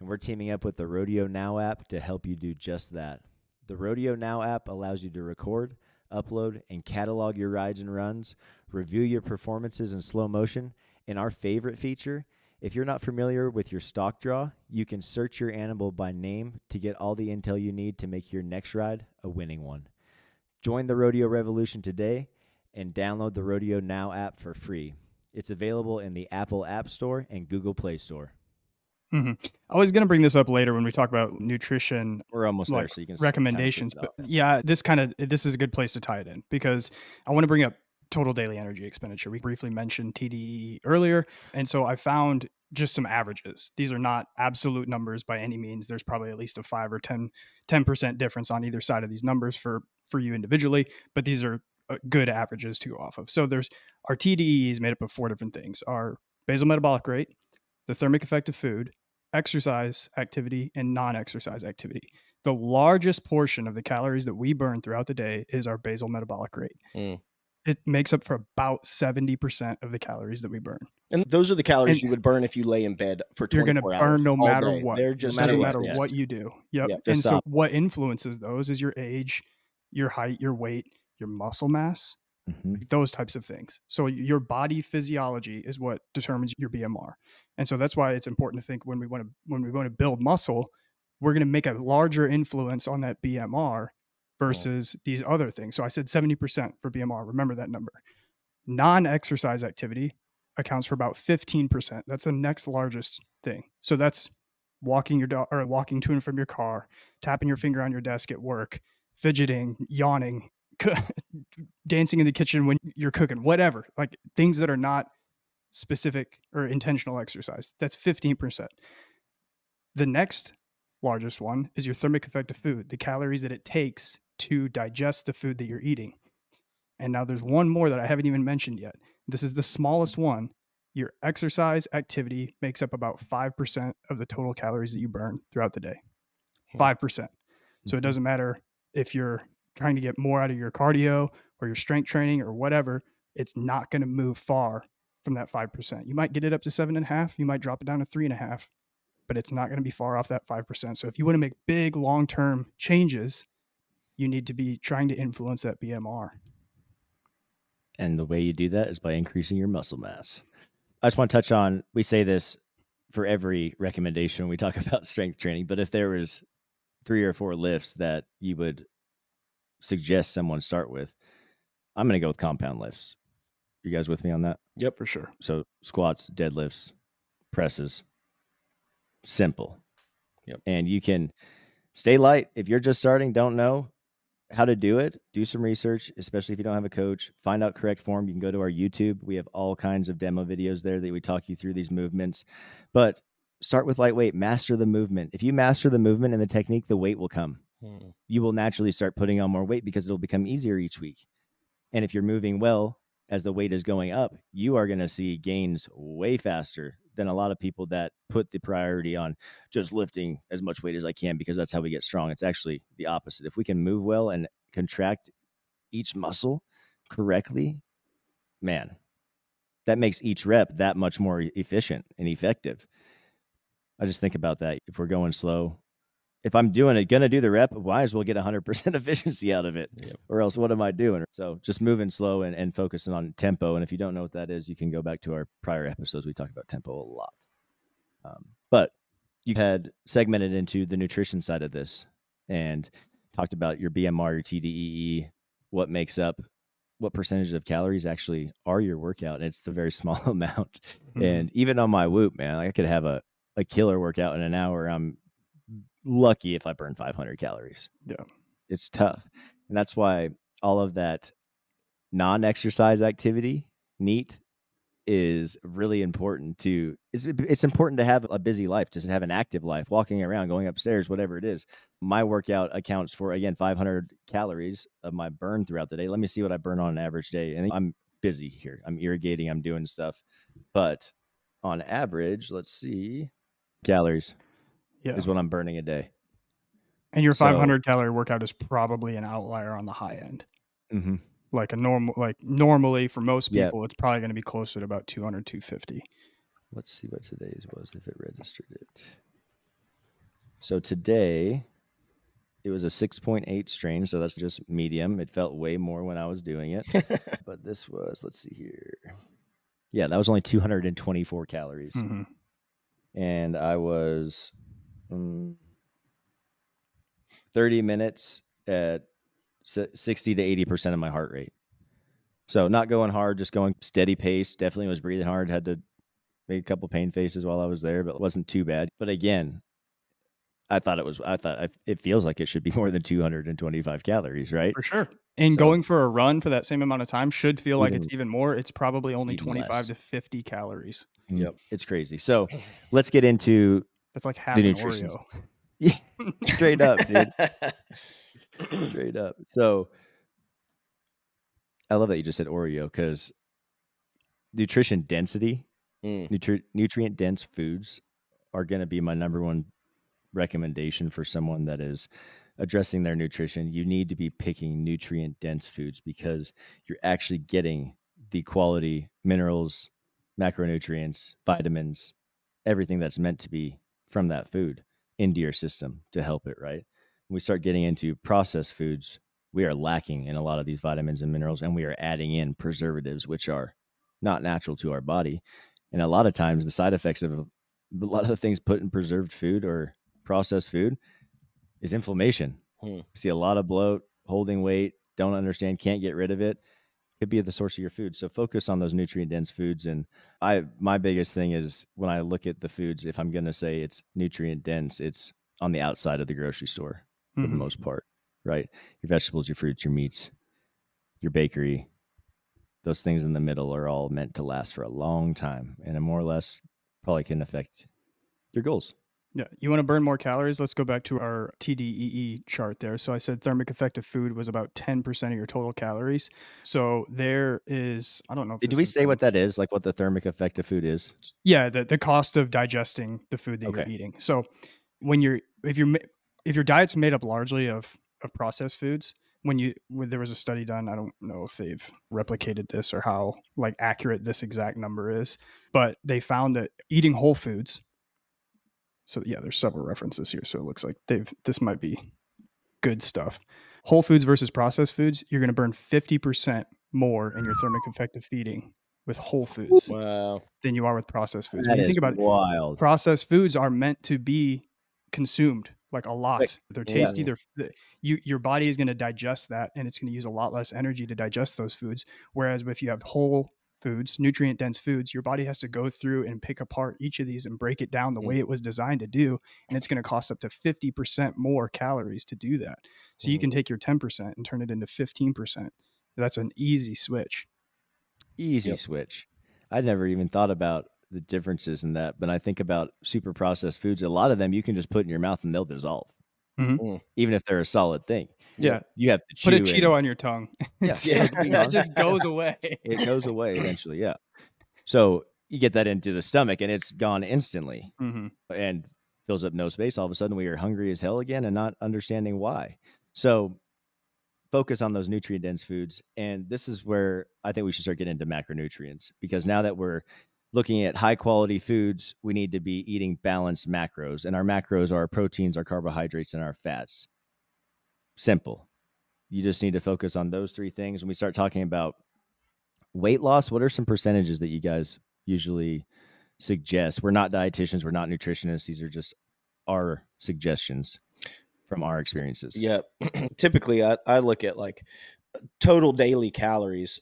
And we're teaming up with the Rodeo Now app to help you do just that. The Rodeo Now app allows you to record, upload, and catalog your rides and runs, review your performances in slow motion, and our favorite feature, if you're not familiar with your stock draw, you can search your animal by name to get all the intel you need to make your next ride a winning one. Join the Rodeo Revolution today and download the Rodeo Now app for free. It's available in the Apple App Store and Google Play Store. Mm-hmm. I was going to bring this up later when we talk about nutrition. We're almost there, so you can recommendations. But yeah, this is a good place to tie it in, because I want to bring up total daily energy expenditure. We briefly mentioned TDE earlier, and so I found just some averages. These are not absolute numbers by any means. There's probably at least a 5 or 10% difference on either side of these numbers for you individually, but these are good averages to go off of. So there's our TDE is made up of 4 different things: our basal metabolic rate, the thermic effect of food, exercise activity, and non-exercise activity. The largest portion of the calories that we burn throughout the day is our basal metabolic rate. It makes up for about 70% of the calories that we burn. And those are the calories you would burn if you lay in bed for 24 hours. You're going to burn no matter what. They're just doesn't matter what you do. Yep. And so what influences those is your age, your height, your weight, your muscle mass, those types of things. So your body physiology is what determines your BMR. And so that's why it's important to think when we want to build muscle, we're going to make a larger influence on that BMR versus these other things. So I said 70% for BMR. Remember that number. Non-exercise activity accounts for about 15%. That's the next largest thing. So that's walking your dog, or walking to and from your car, tapping your finger on your desk at work, fidgeting, yawning, dancing in the kitchen when you're cooking, whatever, like things that are not specific or intentional exercise. That's 15%. The next largest one is your thermic effect of food, the calories that it takes to digest the food that you're eating. And now there's one more that I haven't even mentioned yet. This is the smallest one. Your exercise activity makes up about 5% of the total calories that you burn throughout the day. 5%. So it doesn't matter if you're trying to get more out of your cardio or your strength training or whatever, it's not going to move far from that 5%. You might get it up to 7.5. You might drop it down to 3.5, but it's not going to be far off that 5%. So if you want to make big long-term changes, you need to be trying to influence that BMR. And the way you do that is by increasing your muscle mass. I just want to touch on, we say this for every recommendation when we talk about strength training, but if there was 3 or 4 lifts that you would suggest someone start with, I'm going to go with compound lifts. You guys with me on that? Yep, for sure. So squats, deadlifts, presses, simple. Yep. And you can stay light. If you're just starting, don't know how to do it, do some research, especially if you don't have a coach. Find out correct form. You can go to our YouTube. We have all kinds of demo videos there that we talk you through these movements. But start with lightweight. Master the movement. If you master the movement and the technique, the weight will come. You will naturally start putting on more weight because it'll become easier each week. And if you're moving well as the weight is going up, you are going to see gains way faster than a lot of people that put the priority on just lifting as much weight as I can because that's how we get strong. It's actually the opposite. If we can move well and contract each muscle correctly, man, that makes each rep that much more efficient and effective. I just think about that. If we're going slow, if I'm going to do the rep, might as well get 100% efficiency out of it. Yep. Or else what am I doing? So just moving slow and focusing on tempo. And if you don't know what that is, you can go back to our prior episodes. We talk about tempo a lot. But you had segmented into the nutrition side of this and talked about your BMR, your TDEE, what makes up, what percentage of calories actually are your workout. And it's a very small amount. Mm-hmm. And even on my Whoop, man, I could have a killer workout in an hour. I'm lucky if I burn 500 calories. Yeah. It's tough. And that's why all of that non-exercise activity, NEAT, is really important it's important to have a busy life, to have an active life, walking around, going upstairs, whatever it is. My workout accounts for, again, 500 calories of my burn throughout the day. Let me see what I burn on an average day. And I'm busy here. I'm irrigating, I'm doing stuff. But on average, let's see, calories is what I'm burning a day. And your 500 calorie workout is probably an outlier on the high end. Mm-hmm. Normally for most people, it's probably going to be closer to about 200, 250. Let's see what today's was, if it registered it. So today it was a 6.8 strain. So that's just medium. It felt way more when I was doing it, but this was, let's see here. Yeah, that was only 224 calories. Mm-hmm. And I was 30 minutes at 60 to 80% of my heart rate. So not going hard, just going steady pace. Definitely was breathing hard. Had to make a couple pain faces while I was there, but it wasn't too bad. But again, it feels like it should be more than 225 calories, right? For sure. And going for a run for that same amount of time should feel like it's even more. It's probably only 25 to 50 calories. Yep. It's crazy. So let's get into that's like half the an nutrition. Oreo. Yeah, straight up, dude. Straight up. So I love that you just said Oreo, because nutrition density, nutrient dense foods are going to be my number one recommendation for someone that is addressing their nutrition. You need to be picking nutrient dense foods because you're actually getting the quality minerals, macronutrients, vitamins, everything that's meant to be from that food into your system to help it, right? When we start getting into processed foods, we are lacking in a lot of these vitamins and minerals, and we are adding in preservatives, which are not natural to our body. And a lot of times the side effects of a lot of the things put in preserved food or processed food is inflammation. See a lot of bloat, holding weight, don't understand, can't get rid of it. Could be at the source of your food. So focus on those nutrient dense foods. And my biggest thing is when I look at the foods, if I'm going to say it's nutrient dense, it's on the outside of the grocery store for the most part, right? Your vegetables, your fruits, your meats, your bakery, those things in the middle are all meant to last for a long time, and more or less probably can affect your goals. Yeah. You want to burn more calories? Let's go back to our TDEE chart there. So I said thermic effective food was about 10% of your total calories. So there is, I don't know. Did we say what that is? Like what the thermic effective food is? Yeah. The cost of digesting the food that you're eating. So when if your diet's made up largely of processed foods, when there was a study done, I don't know if they've replicated this or how accurate this exact number is, but they found that eating whole foods. So yeah, there's several references here. So it looks like this might be good stuff. Whole foods versus processed foods, you're going to burn 50% more in your thermic effective feeding with whole foods than you are with processed foods. That when you is think about wild. Processed foods are meant to be consumed like a lot. They're Yeah. tasty. Your body is going to digest that, and it's going to use a lot less energy to digest those foods. Whereas if you have whole foods, nutrient dense foods, your body has to go through and pick apart each of these and break it down the way it was designed to do. And it's going to cost up to 50% more calories to do that. So you can take your 10% and turn it into 15%. That's an easy switch. Easy switch. I'd never even thought about the differences in that, but I think about super processed foods. A lot of them you can just put in your mouth and they'll dissolve, even if they're a solid thing. Yeah, you have to put a Cheeto on your tongue. It just goes away. It goes away eventually. Yeah. So you get that into the stomach and it's gone instantly and fills up no space. All of a sudden we are hungry as hell again and not understanding why. So focus on those nutrient dense foods. And this is where I think we should start getting into macronutrients, because now that we're looking at high quality foods, we need to be eating balanced macros, and our macros are our proteins, our carbohydrates, and our fats. Simple. You just need to focus on those three things. When we start talking about weight loss, what are some percentages that you guys usually suggest? We're not dietitians, we're not nutritionists. These are just our suggestions from our experiences. Yeah. Typically, I look at like total daily calories,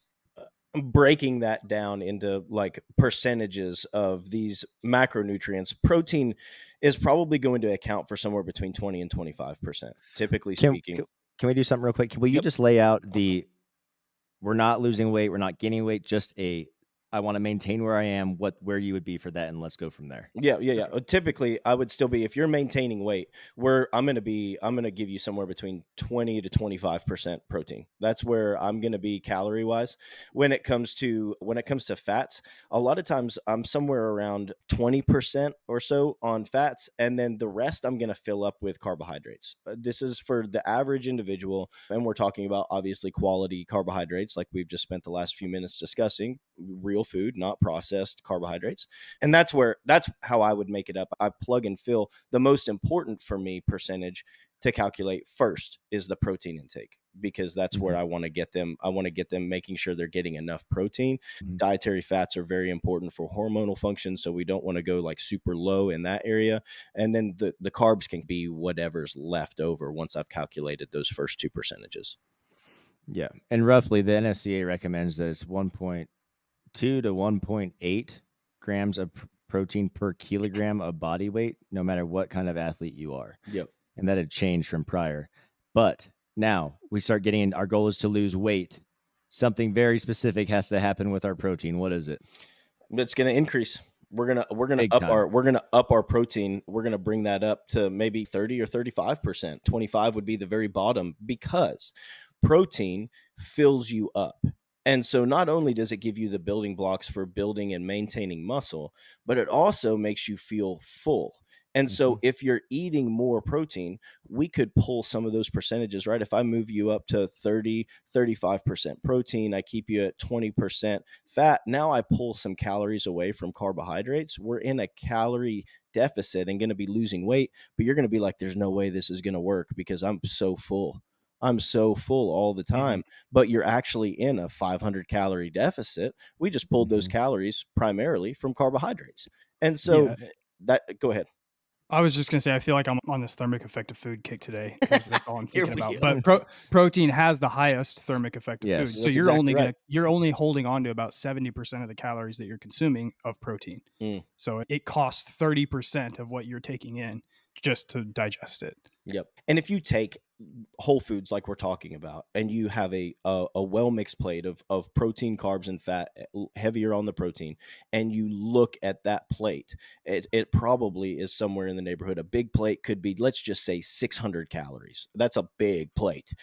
breaking that down into like percentages of these macronutrients. Protein is probably going to account for somewhere between 20 and 25%, typically speaking. Can we do something real quick? Will you just lay out we're not losing weight, we're not gaining weight, just I want to maintain where I am, where you would be for that, and let's go from there. Yeah. Typically, I would still be, if you're maintaining weight, I'm going to give you somewhere between 20 to 25% protein. That's where I'm going to be calorie wise. When it comes to fats, a lot of times I'm somewhere around 20% or so on fats, and then the rest I'm going to fill up with carbohydrates. This is for the average individual, and we're talking about obviously quality carbohydrates, like we've just spent the last few minutes discussing. Real food, not processed carbohydrates. And that's how I would make it up. I plug and fill. The most important for me percentage to calculate first is the protein intake, because that's where I want to get them. I want to get them making sure they're getting enough protein. Dietary fats are very important for hormonal function, so we don't want to go like super low in that area. And then the carbs can be whatever's left over once I've calculated those first two percentages. Yeah. And roughly the NSCA recommends that it's 1.2 to 1.8 grams of protein per kilogram of body weight, no matter what kind of athlete you are. Yep. And that had changed from prior. But now we start getting in, our goal is to lose weight. Something very specific has to happen with our protein. What is it? It's going to increase. We're gonna up our protein. We're gonna bring that up to maybe 30 or 35%. 25 would be the very bottom, because protein fills you up. And so not only does it give you the building blocks for building and maintaining muscle, but it also makes you feel full. And so if you're eating more protein, we could pull some of those percentages, right? If I move you up to 30, 35% protein, I keep you at 20% fat. Now I pull some calories away from carbohydrates. We're in a calorie deficit and going to be losing weight, but you're going to be like, there's no way this is going to work because I'm so full. I'm so full all the time, but you're actually in a 500 calorie deficit. We just pulled those calories primarily from carbohydrates. And so go ahead. I was just going to say, I feel like I'm on this thermic effect of food kick today, because that's all I'm thinking about. But protein has the highest thermic effect of food. So you're only holding on to about 70% of the calories that you're consuming of protein. So it costs 30% of what you're taking in just to digest it. Yep. And if you take whole foods like we're talking about, and you have a well mixed plate of protein, carbs, and fat, heavier on the protein, and you look at that plate, it probably is somewhere in the neighborhood. A big plate could be, let's just say, 600 calories. That's a big plate.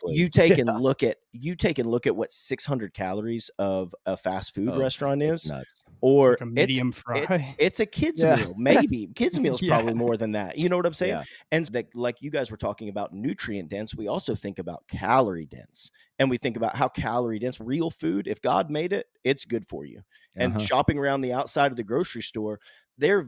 You take and look at what 600 calories of a fast food restaurant is. Nuts. Or like a medium fry. It's a kid's meal, maybe. Kids meal is probably more than that. You know what I'm saying? Yeah. And like you guys were talking about nutrient dense, we also think about calorie dense. And we think about how calorie dense real food, if God made it, it's good for you. And shopping around the outside of the grocery store, they're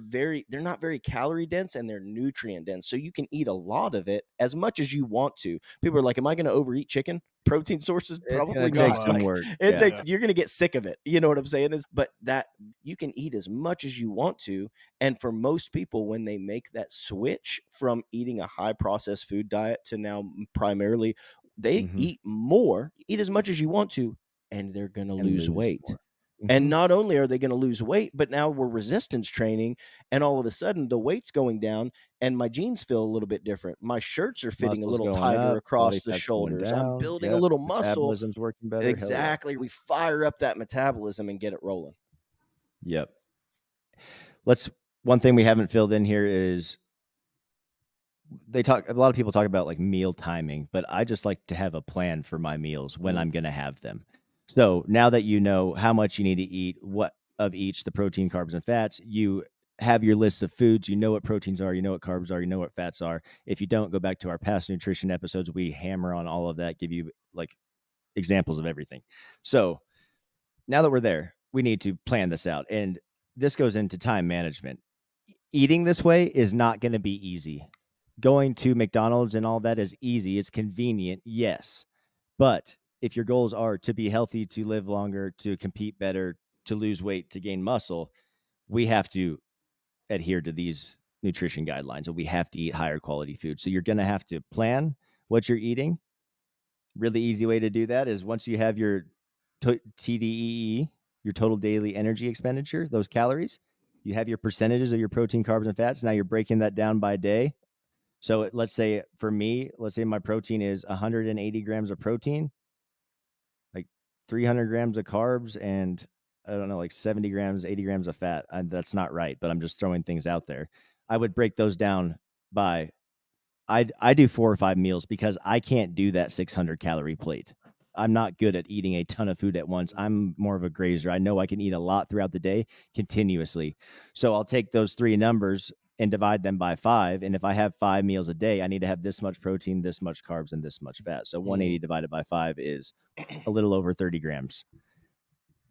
not very calorie dense, and they're nutrient dense. So you can eat a lot of it as much as you want to. People are like, am I going to overeat chicken? protein sources? It's Probably gonna take not. some Like, work. it Yeah. takes, you're going to get sick of it. You know what I'm saying? But that you can eat as much as you want to. And for most people, when they make that switch from eating a high processed food diet to now primarily, they eat more, eat as much as you want to, and they're going to lose weight. more. And not only are they going to lose weight, but now we're resistance training, and all of a sudden the weight's going down, and my jeans feel a little bit different. My shirts are fitting Muscles a little going tighter up, body across the fat's going shoulders. I'm down. building a Yep. little muscle. Metabolism's working better. Hell yeah. Exactly. We fire up that metabolism and get it rolling. Yep. One thing we haven't filled in here is a lot of people talk about like meal timing, but I just like to have a plan for my meals when I'm going to have them. So now that you know how much you need to eat, what of each, the protein, carbs, and fats, you have your list of foods. You know what proteins are, you know what carbs are, you know what fats are. If you don't, go back to our past nutrition episodes. We hammer on all of that, give you like examples of everything. So now that we're there, we need to plan this out. And this goes into time management. Eating this way is not going to be easy. Going to McDonald's and all that is easy. It's convenient, yes. But if your goals are to be healthy, to live longer, to compete better, to lose weight, to gain muscle, we have to adhere to these nutrition guidelines, and we have to eat higher quality food. So you're going to have to plan what you're eating. Really easy way to do that is once you have your TDEE, your total daily energy expenditure, those calories, you have your percentages of your protein, carbs, and fats. Now you're breaking that down by day. So let's say for me, my protein is 180 grams of protein, like 300 grams of carbs, and I don't know, like 70 grams, 80 grams of fat. That's not right, but I'm just throwing things out there. I would break those down by, I do 4 or 5 meals because I can't do that 600 calorie plate. I'm not good at eating a ton of food at once. I'm more of a grazer. I know I can eat a lot throughout the day continuously. So I'll take those 3 numbers and divide them by 5. And if I have 5 meals a day, I need to have this much protein, this much carbs, and this much fat. So 180 divided by 5 is a little over 30 grams.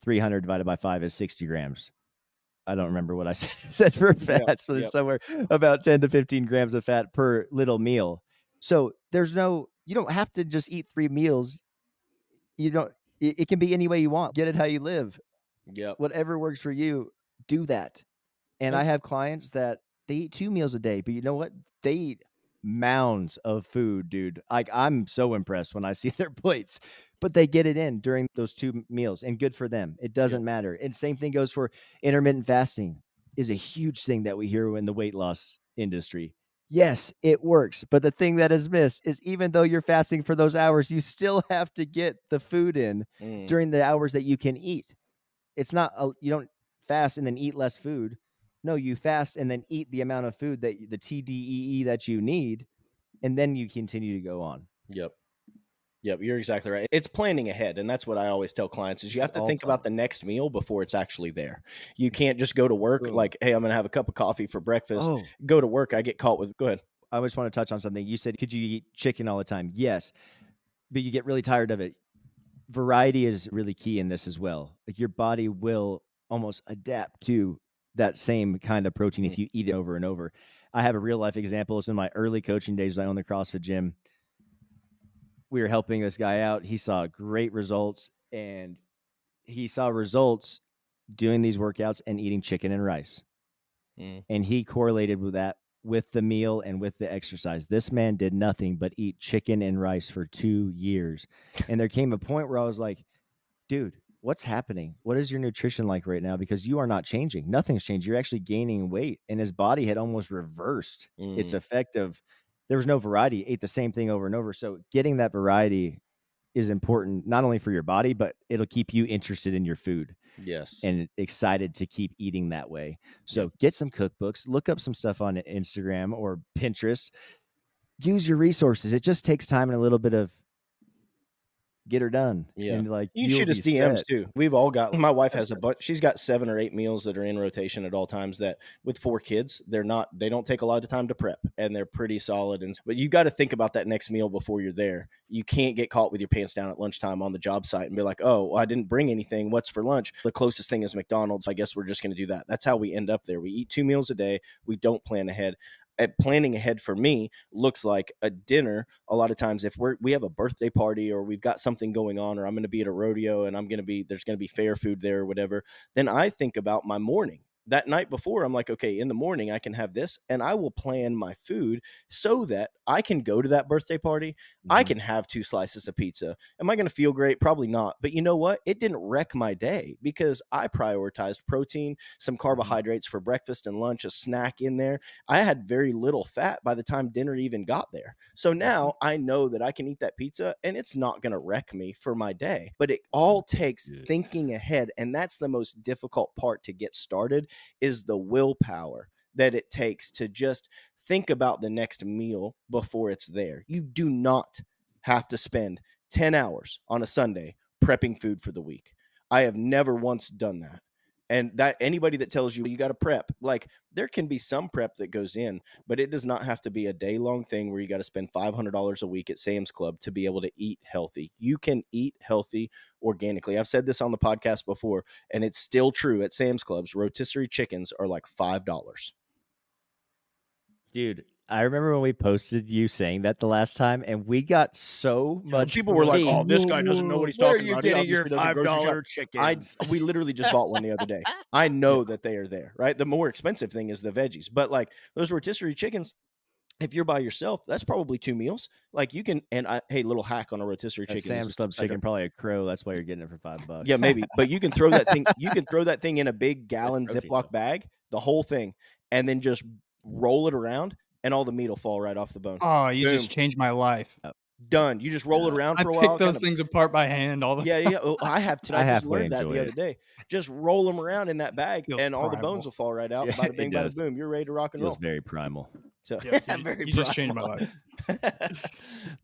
300 divided by 5 is 60 grams. I don't remember what I said for fats, but it's somewhere about 10 to 15 grams of fat per little meal. So you don't have to just eat 3 meals. It can be any way you want. Get it how you live. Yeah. Whatever works for you, do that. And I have clients that they eat 2 meals a day, but you know what? They eat mounds of food, dude. Like, I'm so impressed when I see their plates, but they get it in during those 2 meals, and good for them. It doesn't matter. And same thing goes for intermittent fasting. Is a huge thing that we hear in the weight loss industry. Yes, it works. But the thing that is missed is even though you're fasting for those hours, you still have to get the food in during the hours that you can eat. It's not, you don't fast and then eat less food. No, you fast and then eat the amount of food that the TDEE that you need, and then you continue to go on. Yep, you're exactly right. It's planning ahead, and that's what I always tell clients is you have to think about the next meal before it's actually there. You can't just go to work like, hey, I'm going to have a cup of coffee for breakfast. Go to work, I get caught with, go ahead. I just want to touch on something. You said, could you eat chicken all the time? Yes, but you get really tired of it. Variety is really key in this as well. Like, your body will almost adapt to that same kind of protein if you eat it over and over. I have a real life example. It's in my early coaching days. I own the CrossFit gym. We were helping this guy out. He saw great results, and he saw results doing these workouts and eating chicken and rice. And he correlated with that, with the meal and with the exercise. This man did nothing but eat chicken and rice for 2 years. And there came a point where I was like, dude, what's happening? What is your nutrition like right now? Because you are not changing. Nothing's changed. You're actually gaining weight. And his body had almost reversed its effect of, there was no variety. He ate the same thing over and over. So getting that variety is important, not only for your body, but it'll keep you interested in your food. Yes. And excited to keep eating that way. So get some cookbooks, look up some stuff on Instagram or Pinterest, use your resources. It just takes time and a little bit of get her done. Yeah. And like, you shoot us DMs too. We've all got, my wife has a bunch, she's got 7 or 8 meals that are in rotation at all times that with 4 kids, they don't take a lot of time to prep, and they're pretty solid. But you got to think about that next meal before you're there. You can't get caught with your pants down at lunchtime on the job site and be like, oh, well, I didn't bring anything. What's for lunch? The closest thing is McDonald's. I guess we're just going to do that. That's how we end up there. We eat 2 meals a day. We don't plan ahead. planning ahead for me looks like a dinner. A lot of times if we have a birthday party or we've got something going on, or I'm going to be at a rodeo and there's going to be fair food there or whatever, then I think about my morning. That night before, I'm like, okay, in the morning I can have this, and I will plan my food so that I can go to that birthday party. I can have 2 slices of pizza. Am I going to feel great? Probably not. But you know what? It didn't wreck my day because I prioritized protein, some carbohydrates for breakfast and lunch, a snack in there. I had very little fat by the time dinner even got there. So now I know that I can eat that pizza and it's not going to wreck me for my day. But it all takes thinking ahead. And that's the most difficult part to get started, is the willpower that it takes to just think about the next meal before it's there. You do not have to spend 10 hours on a Sunday prepping food for the week. I have never once done that. And that anybody that tells you got to prep, like, there can be some prep that goes in, but it does not have to be a day-long thing where you got to spend $500 a week at Sam's Club to be able to eat healthy. You can eat healthy organically. I've said this on the podcast before, and it's still true. At Sam's Clubs, rotisserie chickens are like $5. Dude, I remember when we posted you saying that the last time, and we got so much. People were like, "Oh, this guy doesn't know what he's talking about. Where are you getting your $5 chickens?" We literally just bought one the other day. I know that they are there, right? The more expensive thing is the veggies, but like those rotisserie chickens, if you're by yourself, that's probably 2 meals. Like you can, hey, little hack on a rotisserie chicken. Sam's Club chicken, probably a crow. That's why you're getting it for $5. Yeah, maybe. But you can throw that thing. You can throw that thing in a big gallon Ziploc bag, the whole thing, and then just roll it around. And all the meat will fall right off the bone. Oh, you just changed my life. Done. You just roll it around for a while. I pick those things apart by hand all the time. Yeah. Oh, I have to. I just learned that the other day. Just roll them around in that bag, and all the bones will fall right out. Yeah, bada bing, bada boom. You're ready to rock and roll. Feels very primal. So, you just changed my life.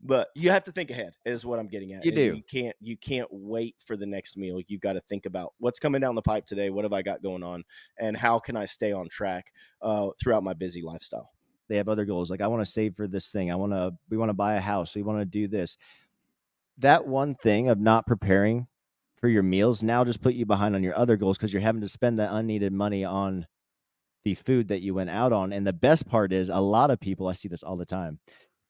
But you have to think ahead, is what I'm getting at. You do. You can't wait for the next meal. You've got to think about what's coming down the pipe today. What have I got going on, and how can I stay on track throughout my busy lifestyle? They have other goals. Like, I want to save for this thing. We want to buy a house. We want to do this. That one thing of not preparing for your meals now just put you behind on your other goals, because you're having to spend that unneeded money on the food that you went out on. And the best part is, a lot of people, I see this all the time,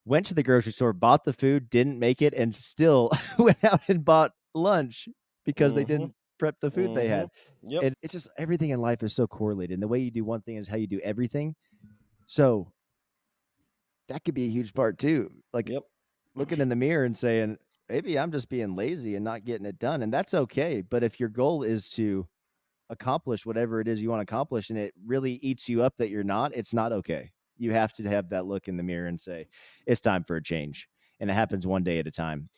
went to the grocery store, bought the food, didn't make it, and still went out and bought lunch because they didn't prep the food they had. Yep. And it's just, everything in life is so correlated. And the way you do one thing is how you do everything. So that could be a huge part too. Like looking in the mirror and saying, maybe I'm just being lazy and not getting it done. And that's okay. But if your goal is to accomplish whatever it is you want to accomplish, and it really eats you up that you're not, it's not okay. You have to have that look in the mirror and say, it's time for a change. And it happens one day at a time.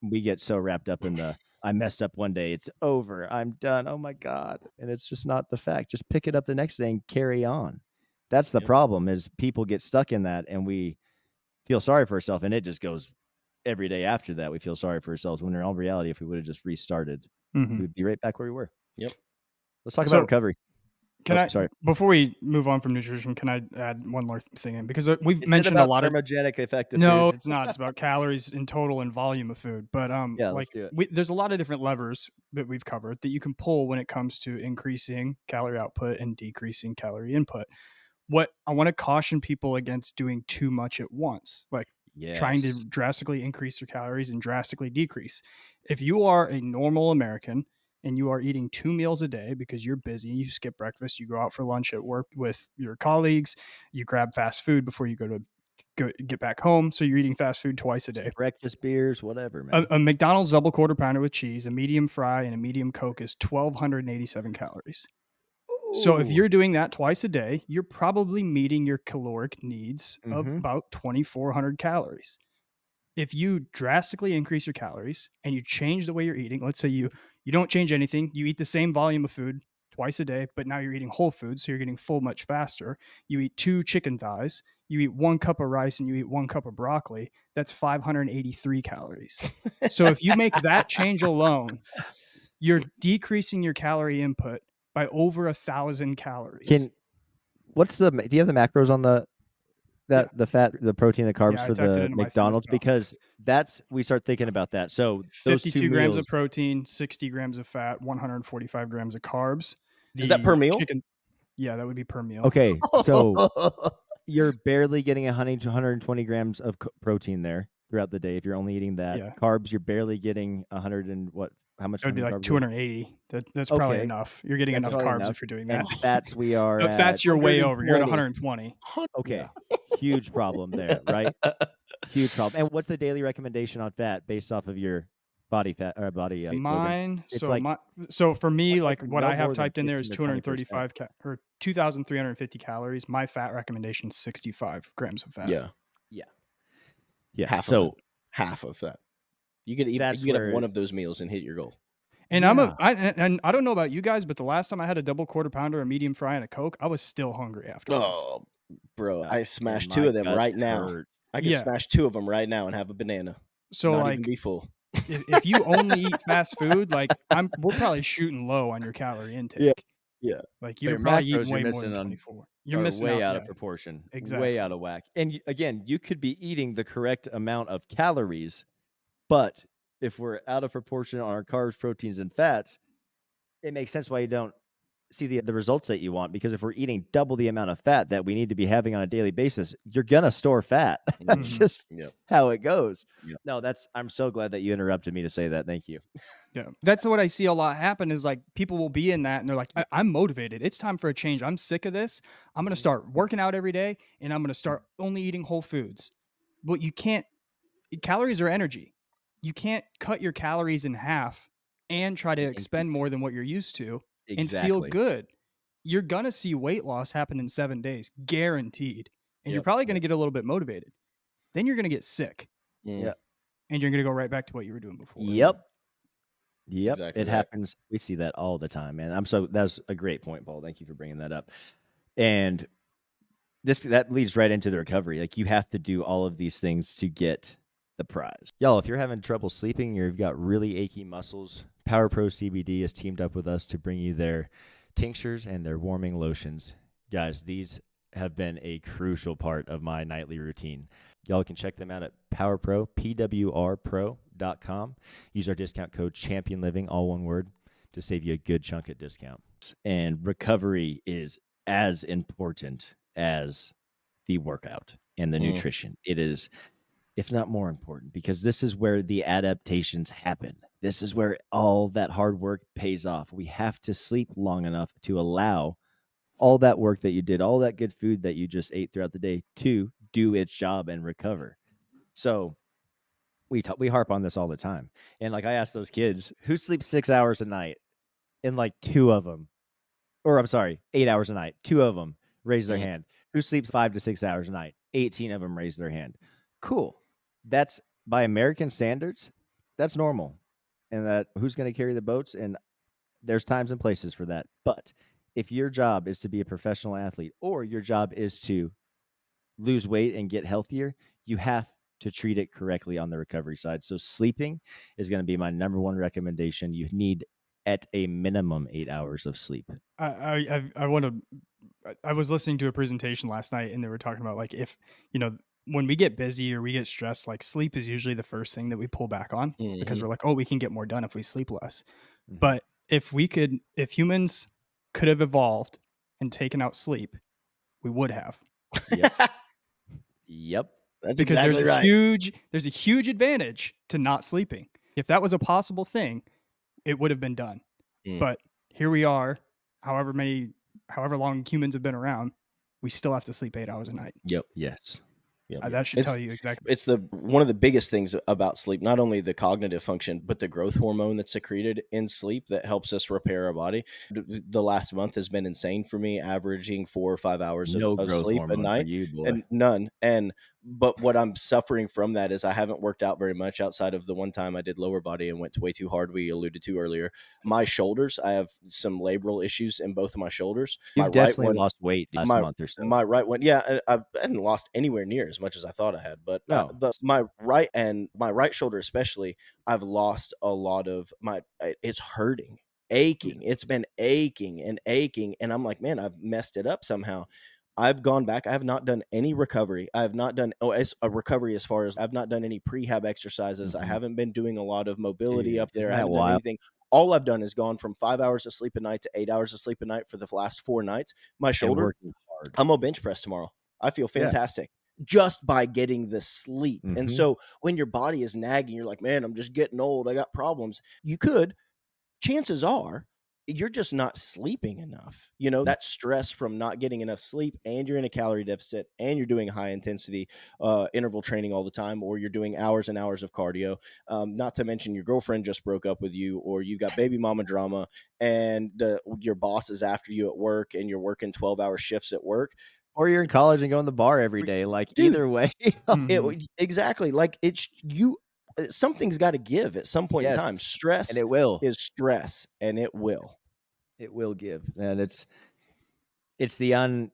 We get so wrapped up in I messed up one day, it's over, I'm done, oh my God. And it's just not the fact. Just pick it up the next day and carry on. That's the problem, is people get stuck in that, and we feel sorry for ourselves, and it just goes every day after that. We feel sorry for ourselves, when in all reality, if we would have just restarted, we'd be right back where we were. Yep. Let's talk about recovery. Sorry. Before we move on from nutrition, can I add one more thing in? Because we've mentioned a lot of thermogenic effective. No, food? It's not. It's about calories in total and volume of food. But let's do it. There's a lot of different levers that we've covered that you can pull when it comes to increasing calorie output and decreasing calorie input. What I want to caution people against doing too much at once, like trying to drastically increase your calories and drastically decrease. If you are a normal American and you are eating 2 meals a day because you're busy, you skip breakfast, you go out for lunch at work with your colleagues, you grab fast food before you go get back home, so you're eating fast food twice a day. Breakfast, beers, whatever, man. A McDonald's double quarter pounder with cheese, a medium fry, and a medium Coke is 1,287 calories. So if you're doing that twice a day, you're probably meeting your caloric needs of about 2,400 calories. If you drastically increase your calories and you change the way you're eating, let's say you don't change anything, you eat the same volume of food twice a day, but now you're eating whole foods, so you're getting full much faster. You eat 2 chicken thighs, you eat 1 cup of rice, and you eat 1 cup of broccoli. That's 583 calories. So if you make that change alone, you're decreasing your calorie input by over 1,000 calories. Do you have the macros on the fat, the protein, the carbs for the McDonald's? Because we start thinking about that. So those 52 grams of protein, 60 grams of fat, 145 grams of carbs. Is that per meal? Yeah, that would be per meal. Okay, so you're barely getting 100 to 120 grams of protein there throughout the day. If you're only eating that, Yeah. carbs, you're barely getting 100 and what? How much? It would be like carbs? 280. That's probably Okay. enough. You're getting That's enough probably carbs enough. if you're doing And that. fats, we are But at fats, you're way over. You're at 120. 120. okay. Yeah. Huge problem there, right? Huge problem. And what's the daily recommendation on fat based off of your body fat or body? weight, Logan? Mine. It's So like so for me, like like what no I have more than typed in there is 15 or 20%. 235 or 2,350 calories. My fat recommendation is 65 grams of fat. Yeah. yeah. Half of that. You could eat. That's You could have where- one of those meals and hit your goal. And Yeah. and I don't know about you guys, but the last time I had a double quarter pounder, a medium fry, and a Coke, I was still hungry afterwards. Oh, bro, God, I smashed my 2 of them guts right now. hurt. I can Yeah. smash 2 of them right now and have a banana. So not like, even be full. if you only eat fast food, like we're probably shooting low on your calorie intake. Yeah. Like your you're probably macros eating you're way more missing than on 24. You're are missing way out of yeah. proportion, Exactly. way out of whack. And again, you could be eating the correct amount of calories, but if we're out of proportion on our carbs, proteins, and fats, it makes sense why you don't see the results that you want. Because if we're eating double the amount of fat that we need to be having on a daily basis, you're gonna store fat. That's Mhm. just Yep. how it goes. Yep. No, I'm so glad that you interrupted me to say that. Thank you. Yeah. That's what I see a lot happen is like people will be in that and they're like, I'm motivated. It's time for a change. I'm sick of this. I'm going to start working out every day and I'm going to start only eating whole foods. But you can't, calories are energy. You can't cut your calories in half and try to expend more than what you're used to and feel good. You're going to see weight loss happen in 7 days, guaranteed. And you're probably going to get a little bit motivated. Then you're going to get sick. Yeah. And you're going to go right back to what you were doing before. Yep. exactly It right. happens. We see that all the time, man. That's a great point, Paul. Thank you for bringing that up. And that leads right into the recovery. Like you have to do all of these things to get the prize. Y'all, if you're having trouble sleeping or you've got really achy muscles, Power Pro CBD has teamed up with us to bring you their tinctures and their warming lotions. Guys, these have been a crucial part of my nightly routine. Y'all can check them out at PowerPro, PWRpro.com. Use our discount code ChampionLiving, all one word, to save you a good chunk of discount. And recovery is as important as the workout and the nutrition. It is, if not more important, because this is where the adaptations happen. This is where all that hard work pays off. We have to sleep long enough to allow all that work that you did, all that good food that you just ate throughout the day to do its job and recover. So we harp on this all the time. And like I ask those kids, who sleeps 6 hours a night? And like 2 of them, or I'm sorry, 8 hours a night, 2 of them raise their hand. Who sleeps 5 to 6 hours a night? 18 of them raise their hand. Cool. That's by American standards, that's normal. And that who's going to carry the boats? And there's times and places for that. But if your job is to be a professional athlete or your job is to lose weight and get healthier, you have to treat it correctly on the recovery side. So sleeping is going to be my number one recommendation. You need at a minimum 8 hours of sleep. I was listening to a presentation last night and they were talking about like if, when we get busy or we get stressed, like sleep is usually the first thing that we pull back on because we're like, oh, we can get more done if we sleep less. But if humans could have evolved and taken out sleep, we would have. Yep. That's because exactly right. There's a huge advantage to not sleeping. If that was a possible thing, it would have been done. But here we are, however long humans have been around, we still have to sleep 8 hours a night. Yep. Yes. Yep. That should tell you exactly. It's one of the biggest things about sleep, not only the cognitive function, but the growth hormone that's secreted in sleep that helps us repair our body. The last month has been insane for me, averaging 4 or 5 hours of sleep a night, and none. But what I'm suffering from that is I haven't worked out very much outside of the one time I did lower body and went way too hard. We alluded to earlier. My shoulders, I have some labral issues in both of my shoulders. You've definitely lost weight last month or so. My right one, I hadn't lost anywhere near as much as I thought I had. But my right shoulder especially, I've lost a lot of it's hurting, aching. It's been aching, and I'm like, man, I've messed it up somehow. I've gone back. I have not done any recovery. I have not done a recovery as far as I've not done any prehab exercises. I haven't been doing a lot of mobility up there. I haven't done anything. All I've done is gone from 5 hours of sleep a night to 8 hours of sleep a night for the last 4 nights. My shoulder, I'm gonna bench press tomorrow. I feel fantastic just by getting the sleep. And so when your body is nagging, you're like, man, I'm just getting old. I got problems. Chances are you're just not sleeping enough. You know, that stress from not getting enough sleep, and you're in a calorie deficit, and you're doing high intensity interval training all the time, or you're doing hours and hours of cardio. Not to mention your girlfriend just broke up with you, or you got baby mama drama, and your boss is after you at work, and you're working 12-hour shifts at work. Or you're in college and going to the bar every day. Like, dude, either way. Exactly. Like, something's got to give at some point in time. Stress, and it will, is stress, and it will give. And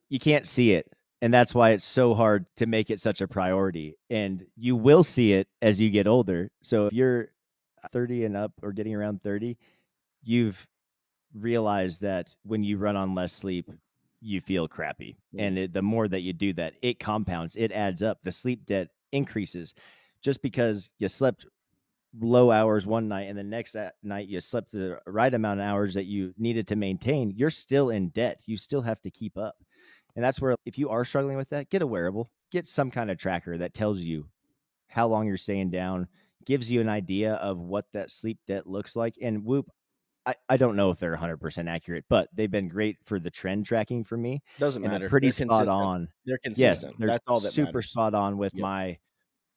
you can't see it. And that's why it's so hard to make it such a priority. And you will see it as you get older. So if you're 30 and up or getting around 30, you've realized that when you run on less sleep, you feel crappy. And the more that you do that, it compounds, it adds up. The sleep debt increases. Just because you slept low hours one night and the next night you slept the right amount of hours that you needed to maintain, you're still in debt. You still have to keep up. And that's where, if you are struggling with that, get a wearable, get some kind of tracker that tells you how long you're staying down, gives you an idea of what that sleep debt looks like. And Whoop, I don't know if they're 100% accurate, but they've been great for the trend tracking for me. Doesn't matter. They're pretty spot consistent. On. They're consistent. Yes, they're That's all that super matters. spot on with my.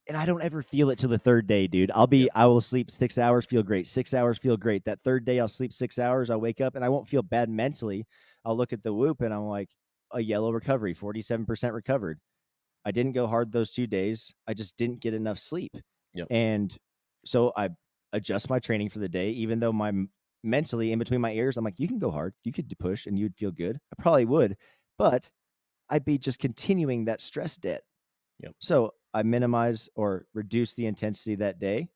And I don't ever feel it till the third day, dude. I will sleep 6 hours, feel great. 6 hours, feel great. That third day, I'll sleep 6 hours. I'll wake up and I won't feel bad mentally. I'll look at the Whoop and I'm like, a yellow recovery, 47% recovered. I didn't go hard those 2 days. I just didn't get enough sleep. And so I adjust my training for the day, even though mentally in between my ears, I'm like, you can go hard. You could push and you'd feel good. I probably would, but I'd be just continuing that stress debt. So I minimize or reduce the intensity that day.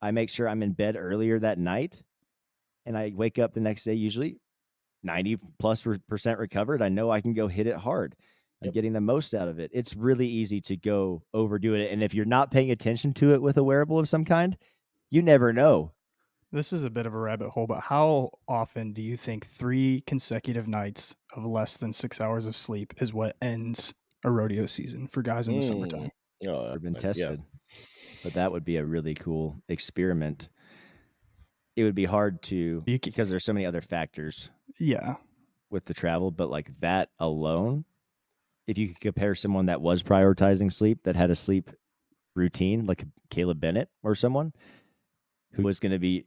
I make sure I'm in bed earlier that night, and I wake up the next day usually 90+% recovered. I know I can go hit it hard. I'm getting the most out of it. It's really easy to go overdo it. And if you're not paying attention to it with a wearable of some kind, you never know. This is a bit of a rabbit hole, but how often do you think 3 consecutive nights of less than 6 hours of sleep is what ends a rodeo season for guys in the summertime? Never been tested, but that would be a really cool experiment. It would be hard to, because there's so many other factors with the travel, but like that alone, if you could compare someone that was prioritizing sleep, that had a sleep routine, like Caleb Bennett or someone who was going to be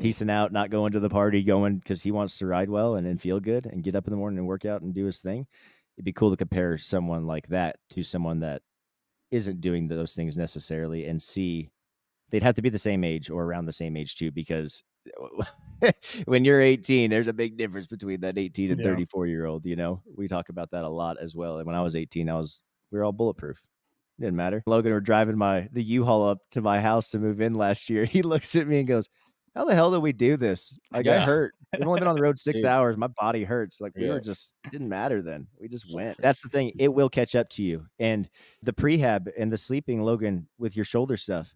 piecing out, not going to the party, going because he wants to ride well and then feel good and get up in the morning and work out and do his thing. It'd be cool to compare someone like that to someone that isn't doing those things necessarily and see. They'd have to be the same age or around the same age too, because when you're 18, there's a big difference between that 18 and 34-year-old. You know, we talk about that a lot as well. And when I was 18, we were all bulletproof. Didn't matter. Logan were driving the U-Haul up to my house to move in last year. He looks at me and goes, how the hell did we do this? Like, I hurt. We've only been on the road 6 hours. My body hurts. Like, we were just, it didn't matter then. We just went. That's the thing. It will catch up to you. And the prehab and the sleeping, Logan, with your shoulder stuff,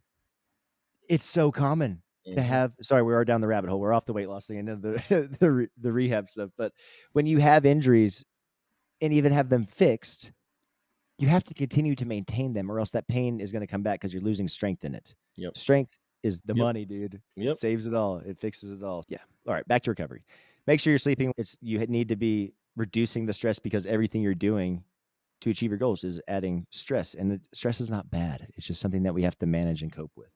it's so common to have. Sorry, we are down the rabbit hole. We're off the weight loss thing and the rehab stuff. But when you have injuries and even have them fixed, you have to continue to maintain them, or else that pain is going to come back because you're losing strength in it. Strength is the money, dude. It saves it all. It fixes it all. All right, back to recovery. Make sure you're sleeping. You need to be reducing the stress, because everything you're doing to achieve your goals is adding stress. And the stress is not bad. It's just something that we have to manage and cope with.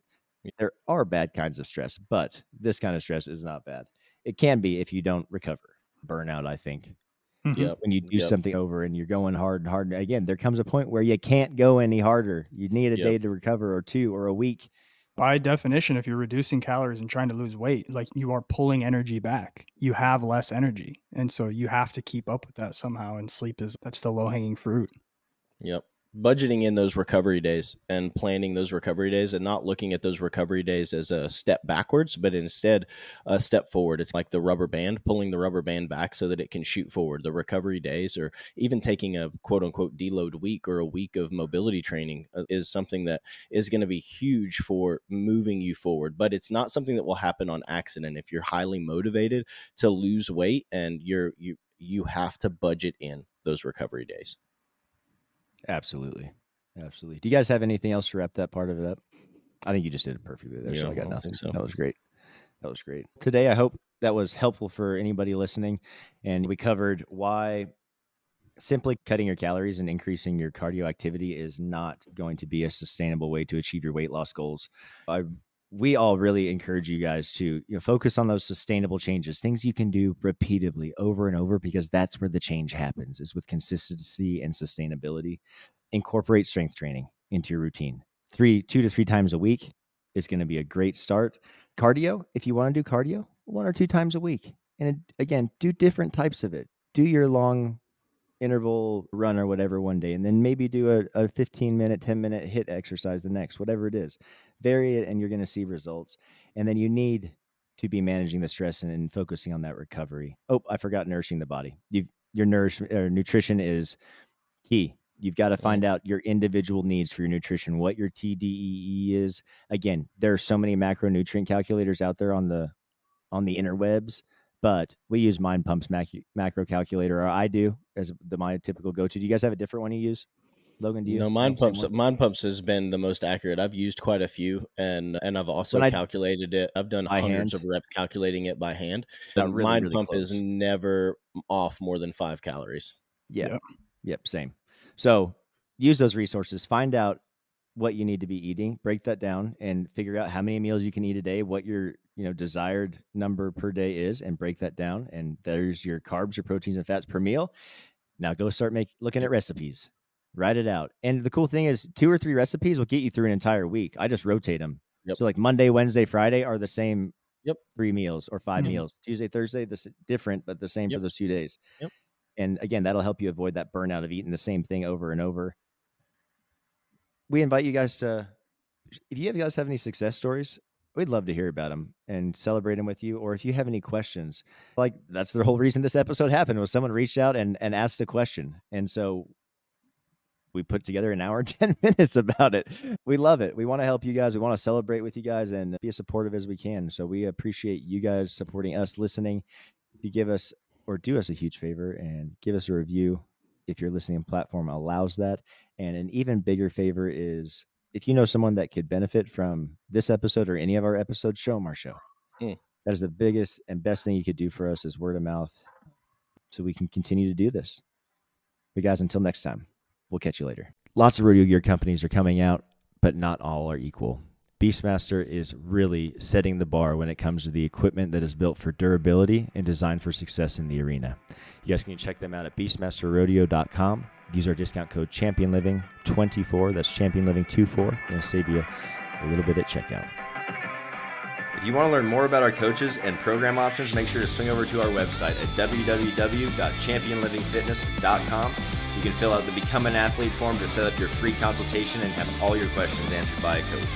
There are bad kinds of stress, but this kind of stress is not bad. It can be if you don't recover. Burnout, I think. When you do something over and you're going hard and hard. Again, there comes a point where you can't go any harder. You need a day to recover, or 2, or a week. By definition, if you're reducing calories and trying to lose weight, like, you are pulling energy back. You have less energy. And so you have to keep up with that somehow. And that's the low-hanging fruit. Budgeting in those recovery days and planning those recovery days, and not looking at those recovery days as a step backwards, but instead a step forward. It's like the rubber band, pulling the rubber band back so that it can shoot forward. The recovery days, or even taking a quote unquote deload week or a week of mobility training, is something that is going to be huge for moving you forward. But it's not something that will happen on accident. If you're highly motivated to lose weight, and you have to budget in those recovery days. Absolutely. Absolutely. Do you guys have anything else to wrap that part of it up? I think you just did it perfectly there, so I got nothing. So. That was great. That was great. Today, I hope that was helpful for anybody listening. And we covered why simply cutting your calories and increasing your cardio activity is not going to be a sustainable way to achieve your weight loss goals. We all really encourage you guys to focus on those sustainable changes, things you can do repeatedly over and over, because that's where the change happens, is with consistency and sustainability. Incorporate strength training into your routine. 2 to 3 times a week is going to be a great start. Cardio, if you want to do cardio, 1 or 2 times a week. And again, do different types of it. Do your long interval run or whatever one day, and then maybe do a 15-minute, 10-minute HIIT exercise the next, whatever it is. Vary it, and you're going to see results. And then you need to be managing the stress and focusing on that recovery. Oh, I forgot nourishing the body. Your nutrition is key. You've got to find out your individual needs for your nutrition, what your TDEE is. Again, there are so many macronutrient calculators out there on the interwebs, but we use Mind Pump's macro calculator, or I do, as my typical go-to. Do you guys have a different one you use? Logan, do you? No, Mind Pumps has been the most accurate. I've used quite a few, and I've also calculated it. I've done hundreds of reps calculating it by hand. Really, Mind Pump is never off more than 5 calories. Yeah. Yep. Same. So use those resources, find out what you need to be eating, break that down, and figure out how many meals you can eat a day, what your desired number per day is, and break that down. And there's your carbs, your proteins, and fats per meal. Now go start looking at recipes, write it out. And the cool thing is 2 or 3 recipes will get you through an entire week. I just rotate them. So like Monday, Wednesday, Friday are the same 3 meals or 5 meals. Tuesday, Thursday, different, but the same for those 2 days. And again, that'll help you avoid that burnout of eating the same thing over and over. We invite you guys to, if you guys have any success stories, we'd love to hear about them and celebrate them with you. Or if you have any questions, like that's the whole reason this episode happened, was someone reached out and asked a question. And so we put together an hour and 10 minutes about it. We love it. We want to help you guys. We want to celebrate with you guys and be as supportive as we can. So we appreciate you guys supporting us, listening. If you give us or do us a huge favor and give us a review if your listening platform allows that. And an even bigger favor is if you know someone that could benefit from this episode or any of our episodes, show them our show. That is the biggest and best thing you could do for us, is word of mouth, so we can continue to do this. But guys, until next time, we'll catch you later. Lots of rodeo gear companies are coming out, but not all are equal. Beastmaster is really setting the bar when it comes to the equipment that is built for durability and designed for success in the arena. You guys can check them out at beastmasterrodeo.com. Use our discount code ChampionLiving24. That's ChampionLiving24. It'll save you a little bit at checkout. If you want to learn more about our coaches and program options, make sure to swing over to our website at www.championlivingfitness.com. You can fill out the Become an Athlete form to set up your free consultation and have all your questions answered by a coach.